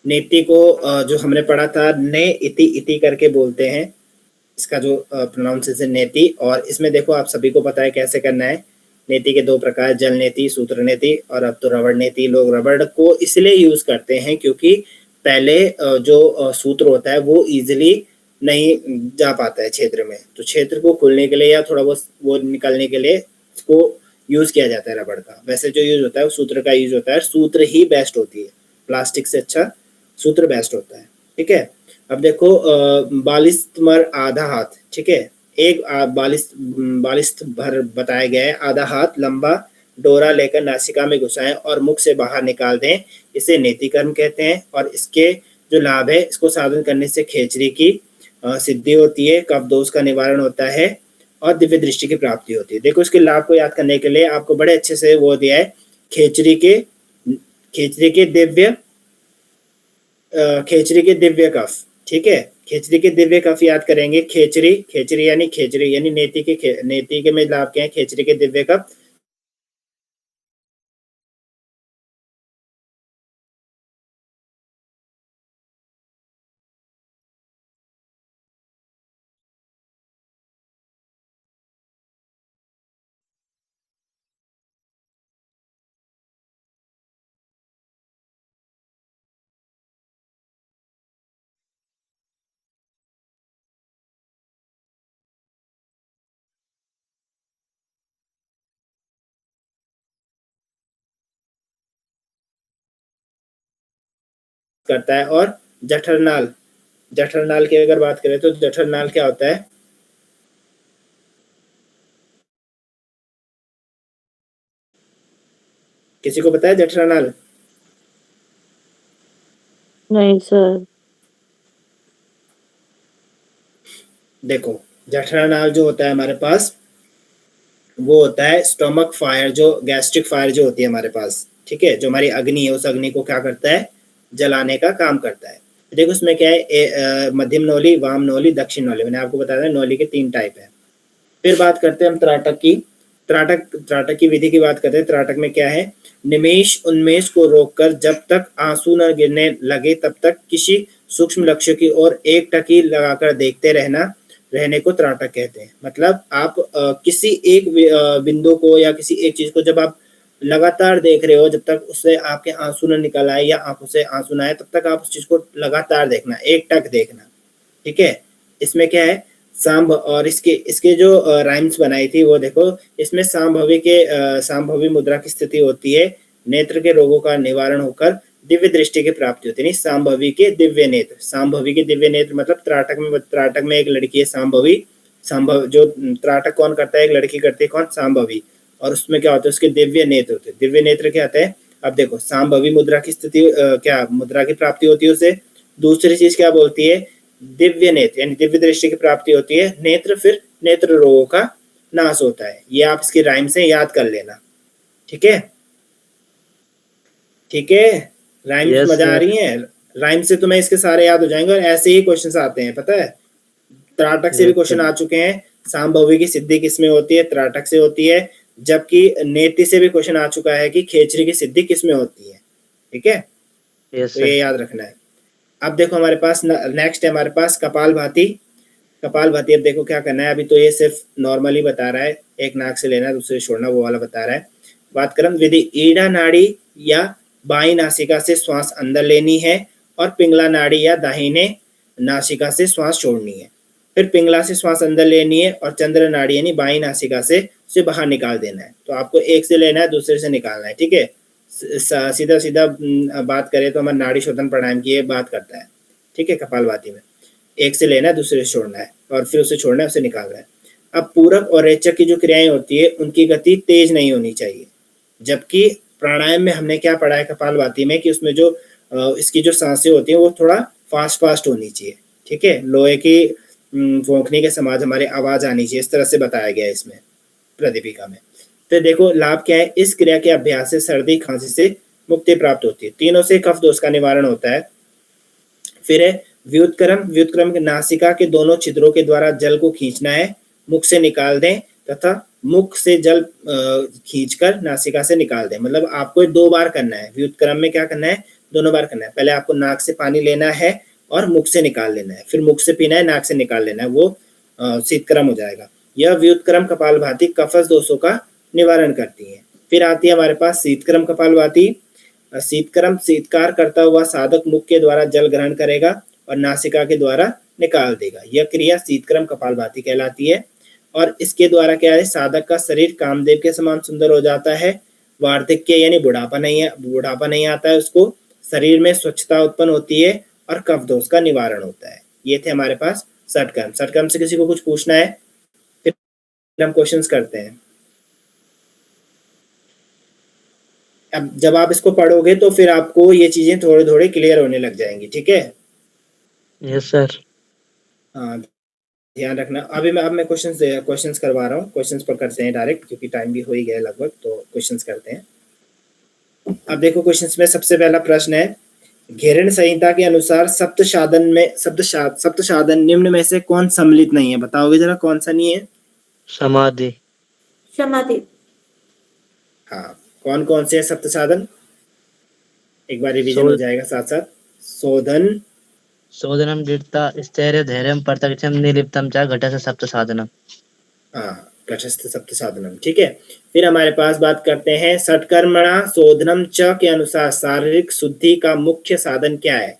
नेति को जो हमने पढ़ा था ने इति इति करके बोलते हैं, इसका जो प्रोनाउंसिएशन नेति। और इसमें देखो आप सभी को पता है कैसे करना है। नेति के दो प्रकार, जल नेति, सूत्र नेति, और अब तो रबड़ नेति। लोग रबड़ को इसलिए यूज करते हैं क्योंकि पहले जो सूत्र होता है वो इजिली नहीं जा पाता है क्षेत्र में, तो क्षेत्र को खोलने के लिए या थोड़ा बहुत वो निकालने के लिए इसको यूज किया जाता है रबड़ का। वैसे जो यूज होता है वो सूत्र का यूज होता है, सूत्र ही बेस्ट होती है, प्लास्टिक से अच्छा सूत्र बेस्ट होता है। ठीक है, अब देखो 42 मर आधा हाथ, ठीक है, एक 42 भर बताया गया है, आधा हाथ लंबा डोरा लेकर नासिका में घुसाएं और मुख से बाहर निकाल दें, इसे नेति कर्म कहते हैं। और इसके जो लाभ है, इसको साधन करने से खेचरी की सिद्धि होती है, कफ दोष का निवारण होता है और दिव्य दृष्टि की प्राप्ति होती है। देखो इसके लाभ को याद करने के लिए आपको बड़े अच्छे से वो दिया है, खेचरी के दिव्य कफ। ठीक है, खेचरी के दिव्य कफ याद करेंगे। खेचरी यानी नेति के में लाभ क्या है, खेचरी के दिव्य कफ। करता है। और जठरनाल की अगर बात करें तो जठरनाल क्या होता है, किसी को पता है जठरनाल? नहीं सर। देखो जठरनाल जो होता है हमारे पास, वो होता है स्टोमक फायर, जो गैस्ट्रिक फायर जो होती है हमारे पास, ठीक है, जो हमारी अग्नि है, उस अग्नि को क्या करता है, जलाने का काम करता है। देखो उसमें क्या है, मध्यम नौली, वाम नौली, दक्षिण नौली। मैंने आपको बताया था नौली के 3 टाइप है। फिर बात करते हैं हम त्राटक की। त्राटक की विधि की बात करते हैं। त्राटक में क्या है, निमेश उन्मेष को रोककर जब तक आंसू न गिरने लगे तब तक किसी सूक्ष्म लक्ष्य की ओर एक टकी लगाकर देखते रहने को त्राटक कहते हैं। मतलब आप किसी एक बिंदु को या किसी एक चीज को जब आप लगातार देख रहे हो, जब तक उससे आपके आंसू न निकल आए या आंखों से आंसू न आए, तब तक आप उस चीज को लगातार देखना, एक टक देखना। ठीक है, इसमें क्या है, सांभ, और इसके जो राइम्स बनाई थी वो देखो, इसमें सांभवी मुद्रा की स्थिति होती है, नेत्र के रोगों का निवारण होकर दिव्य दृष्टि की प्राप्ति होती है। सांभवी के दिव्य नेत्र मतलब त्राटक में एक लड़की है सांभवी, जो त्राटक कौन करता है, एक लड़की करती है, कौन, सांभवी। और उसमें क्या होता है, उसके दिव्य नेत्र होते हैं। दिव्य नेत्र क्या होता है, अब देखो सांभवी मुद्रा की स्थिति, क्या मुद्रा की प्राप्ति होती है उसे। दूसरी चीज क्या बोलती है, दिव्य नेत्र यानी दिव्य दृष्टि की प्राप्ति होती है। नेत्र, फिर नेत्र रोगों का नाश होता है। ये आप इसकी राइम से याद कर लेना। ठीक है, राइम्स मजा आ रही है, राइम से तुम्हें इसके सारे याद हो जाएंगे। और ऐसे ही क्वेश्चन आते हैं, पता है, त्राटक से भी क्वेश्चन आ चुके हैं। सांभवी की सिद्धि किसमें होती है, त्राटक से होती है। जबकि नेति से भी क्वेश्चन आ चुका है कि खेचरी की सिद्धि किसमें होती है। ठीक है, तो ये याद रखना है। अब देखो हमारे पास नेक्स्ट है हमारे पास कपालभाति। अब देखो क्या करना है, अभी तो ये सिर्फ नॉर्मली बता रहा है, एक नाक से लेना दूसरे छोड़ना, वो वाला बता रहा है। बात करें विधि, ईड़ा नाड़ी या बाई नासिका से श्वास अंदर लेनी है और पिंगला नाड़ी या दाहिने नासिका से श्वास छोड़नी है। फिर पिंगला से श्वास अंदर लेनी है और चंद्र नाड़ी यानी बाई नासिका से उसे बाहर निकाल देना है। तो आपको एक से लेना है, दूसरे से निकालना है। ठीक है, सीधा बात करें तो हमारा नाड़ी शोधन प्राणायाम की बात करता है। ठीक है, कपालभाति में एक से लेना है, दूसरे से छोड़ना है, और फिर उसे छोड़ना है, उसे निकालना है। अब पूरक और रेचक की जो क्रियाएं होती है उनकी गति तेज नहीं होनी चाहिए। जबकि प्राणायाम में हमने क्या पढ़ा है कपालभाति में, कि उसमें जो इसकी जो सांसें होती हैं वो थोड़ा फास्ट होनी चाहिए। ठीक है, लोहे की फोंकने के समाज हमारी आवाज आनी चाहिए, इस तरह से बताया गया है इसमें प्रदीपिका में। तो देखो लाभ क्या है, इस क्रिया के अभ्यास से सर्दी खांसी से मुक्ति प्राप्त होती है। तीनों से कफ दोष का निवारण होता है। फिर है व्युत्क्रम के नासिका के दोनों छिद्रों के द्वारा जल को खींचना है, मुख से निकाल दें तथा मुख से जल खींचकर नासिका से निकाल दें। मतलब आपको 2 बार करना है। व्युत्क्रम में क्या करना है, दोनों बार करना है। पहले आपको नाक से पानी लेना है और मुख से निकाल लेना है, फिर मुख से पीना है, नाक से निकाल लेना है, वो शीतक्रम हो जाएगा। यह व्युत्क्रम कपालभाति कफज दोषों का निवारण करती है। फिर आती है हमारे पास शीतक्रम कपालभाति। शीतक्रम शीतकार करता हुआ साधक मुख के द्वारा जल ग्रहण करेगा और नासिका के द्वारा निकाल देगा। यह क्रिया शीतक्रम कपालभाति कहलाती है। और इसके द्वारा क्या है, साधक का शरीर कामदेव के समान सुंदर हो जाता है। वार्धक्य यानी बुढ़ापा नहीं आता है उसको। शरीर में स्वच्छता उत्पन्न होती है और कफ दोष का निवारण होता है। ये थे हमारे पास षटकर्म। षटकर्म से किसी को कुछ पूछना है फिर हम क्वेश्चंस करते हैं। अब जब आप इसको पढ़ोगे तो फिर आपको ये चीजें थोड़े थोड़े क्लियर होने लग जाएंगी, ठीक है। Yes sir. हाँ, ध्यान रखना। अब मैं क्वेश्चंस करवा रहा हूँ। क्वेश्चंस पर करते हैं डायरेक्ट, क्योंकि टाइम भी हो ही गया लगभग, तो क्वेश्चंस करते हैं। अब देखो क्वेश्चंस में सबसे पहला प्रश्न है, घेरण संहिता के अनुसार सप्त साधन निम्न में से कौन सम्मिलित नहीं है? बताओगे जरा कौन सा नहीं है? समाधि। समाधि। हाँ, कौन कौन से सप्त साधन? एक बार रिवीजन हो जाएगा साथ साथ। शोधनम दृढ़ता स्थैर्य धैर्यम प्रत्यक्षम निर्लिप्तम च घटस्थ सप्त साधनम। हाँ, घटस्थ सप्त साधनम, ठीक है। फिर हमारे पास बात करते हैं, षटकर्मणा शोधनम च के अनुसार शारीरिक शुद्धि का मुख्य साधन क्या है?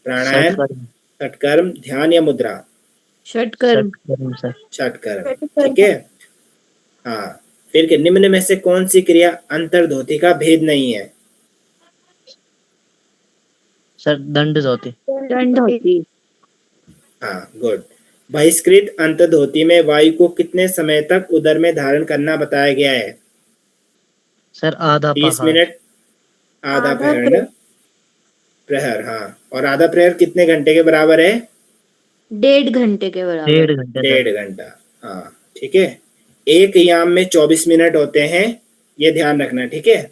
प्राणायाम, षटकर्म, ध्यान या मुद्रा? षटकर्म। षटकर्म, ठीक है। हाँ, फिर निम्न में से कौन सी क्रिया अंतर्धोती का भेद नहीं है? सर दंड धोती। हाँ, गुड। बहिष्कृत अंतर्धोती में वायु को कितने समय तक उदर में धारण करना बताया गया है? सर आधा 30 मिनट, आधा प्रहर। हाँ, और आधा प्रहर कितने घंटे के बराबर है? 1.5 घंटे के बराबर। 1.5 घंटे। 1.5 घंटा। हाँ, ठीक है। एक याम में 24 मिनट होते हैं, ये ध्यान रखना, ठीक है।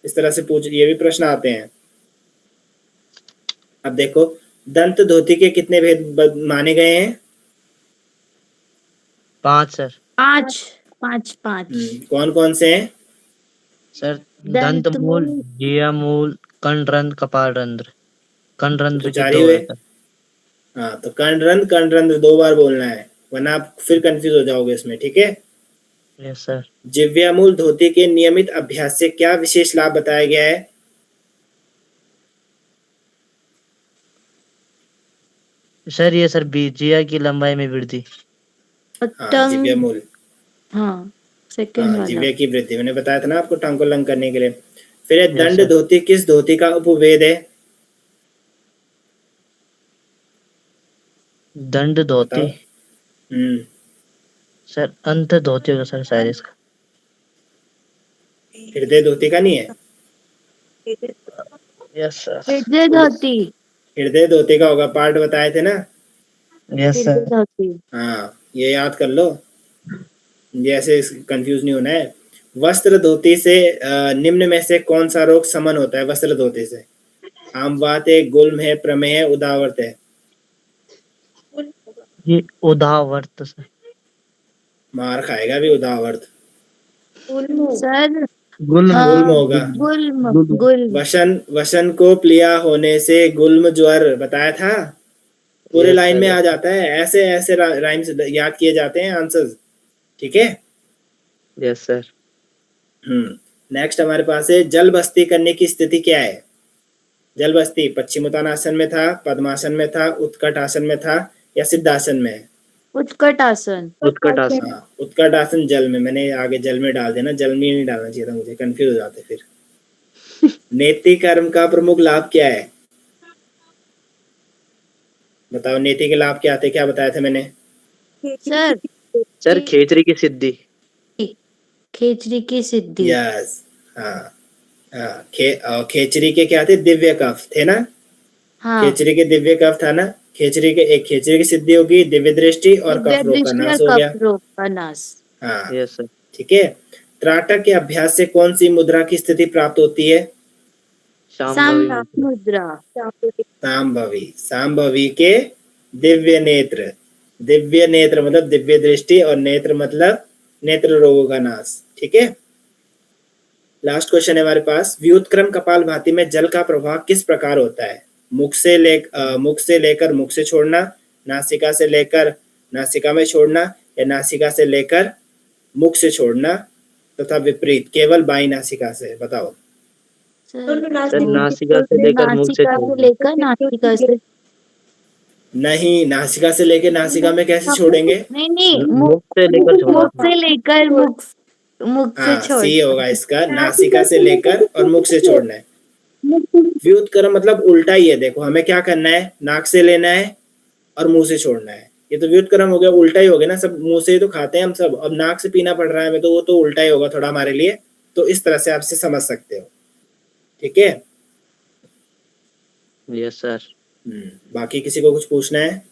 इस तरह से ये भी प्रश्न आते हैं। अब देखो, दंत धोती के कितने भेद माने गए हैं? 5 सर। 5। कौन कौन से हैं? सर दंत मूल, जिया मूल, कंडरंध्र, कपाल रंध्र। कंडरंध्र के 2 है सर। हाँ, तो कंडरंध्र 2 बार बोलना है, वरना आप फिर कंफ्यूज हो जाओगे इसमें, ठीक है। Yes sir. जिव्यामूल धोती के नियमित अभ्यास से क्या विशेष लाभ बताया गया है? सर ये सर जिया की लंबाई में वृद्धि। हाँ, जिव्यामूल। हाँ, सेकंड वाला। जिव्या की वृद्धि मैंने बताया था ना आपको, टांग को लंग करने के लिए। फिर दंड धोती किस धोती का उपवेद है? दंड धोती सर अंत धोती होगा सर शायद इसका। हृदय धोती का नहीं है? Yes sir. हृदय धोती का होगा, पार्ट बताए थे ना। Yes sir. हाँ, ये याद कर लो, जैसे कंफ्यूज नहीं होना है। वस्त्र धोती से निम्न में से कौन सा रोग समन होता है? वस्त्र धोती से आमवात है, गुल्म है, प्रमेह है, उदावर्त है? ये उदावर्त सर। मार खाएगा भी उदावर्त। सर गुल्म होगा। गुल्म। वसन को प्लिया होने से गुल्म ज्वर बताया था। पूरे लाइन में आ जाता है, ऐसे ऐसे राइम्स याद किए जाते हैं आंसर्स, ठीक है। Yes sir. नेक्स्ट हमारे पास है, जल बस्ती करने की स्थिति क्या है? जल बस्ती पश्चिमोत्तानासन में था, पद्मासन में था, उत्कट आसन में था या सिद्धासन में? उत्कट आसन। उत्कट आसन जल में, मैंने आगे जल में डाल देना, जल में नहीं डालना चाहिए था मुझे, कंफ्यूज हो जाते फिर। नेति कर्म का प्रमुख लाभ क्या है? बताओ, नेति के लाभ क्या थे? क्या बताया था मैंने? सर खेचरी की सिद्धि। खेचरी की सिद्धि। यस। हाँ, खेचरी के क्या थे? दिव्य कफ थे ना। हाँ। खेचरी के दिव्य कफ था ना। खेचरी की सिद्धि होगी, दिव्य दृष्टि और कफ रोग का नाश हो गया। हाँ, यस सर। ठीक है। त्राटक के अभ्यास से कौन सी मुद्रा की स्थिति प्राप्त होती है? शांभवी मुद्रा। शांभवी के दिव्य नेत्र मतलब दिव्य दृष्टि, और नेत्र मतलब नेत्र रोगों का नाश, ठीक है। लास्ट क्वेश्चन है हमारे पास, व्युत्क्रम कपालभाति में जल का प्रवाह किस प्रकार होता है? मुख से लेकर मुख से छोड़ना, नासिका से लेकर नासिका में छोड़ना, या नासिका से लेकर मुख से छोड़ना तथा विपरीत केवल बाई नासिका से? बताओ। दोनों सर नासिका नासिका से लेकर मुख से नासिका से छोड़ना। लेकर नासिका से नहीं, नासिका से लेकर नासिका में कैसे छोड़ेंगे? नहीं मुख से लेकर छोड़ना मुख से लेकर मुख से हाँ, छोड़ सी होगा इसका, नासिका से लेकर और मुख से छोड़ना है। व्युत्क्रम मतलब उल्टा ही है। देखो हमें क्या करना है, नाक से लेना है और मुंह से छोड़ना है। ये तो व्युत्क्रम हो गया, उल्टा ही हो गया ना। सब मुंह से ही तो खाते हैं हम सब, अब नाक से पीना पड़ रहा है हमें, तो वो तो उल्टा ही होगा थोड़ा हमारे लिए। तो इस तरह से आप इसे समझ सकते हो, ठीक है। Yes sir. बाकी किसी को कुछ पूछना है?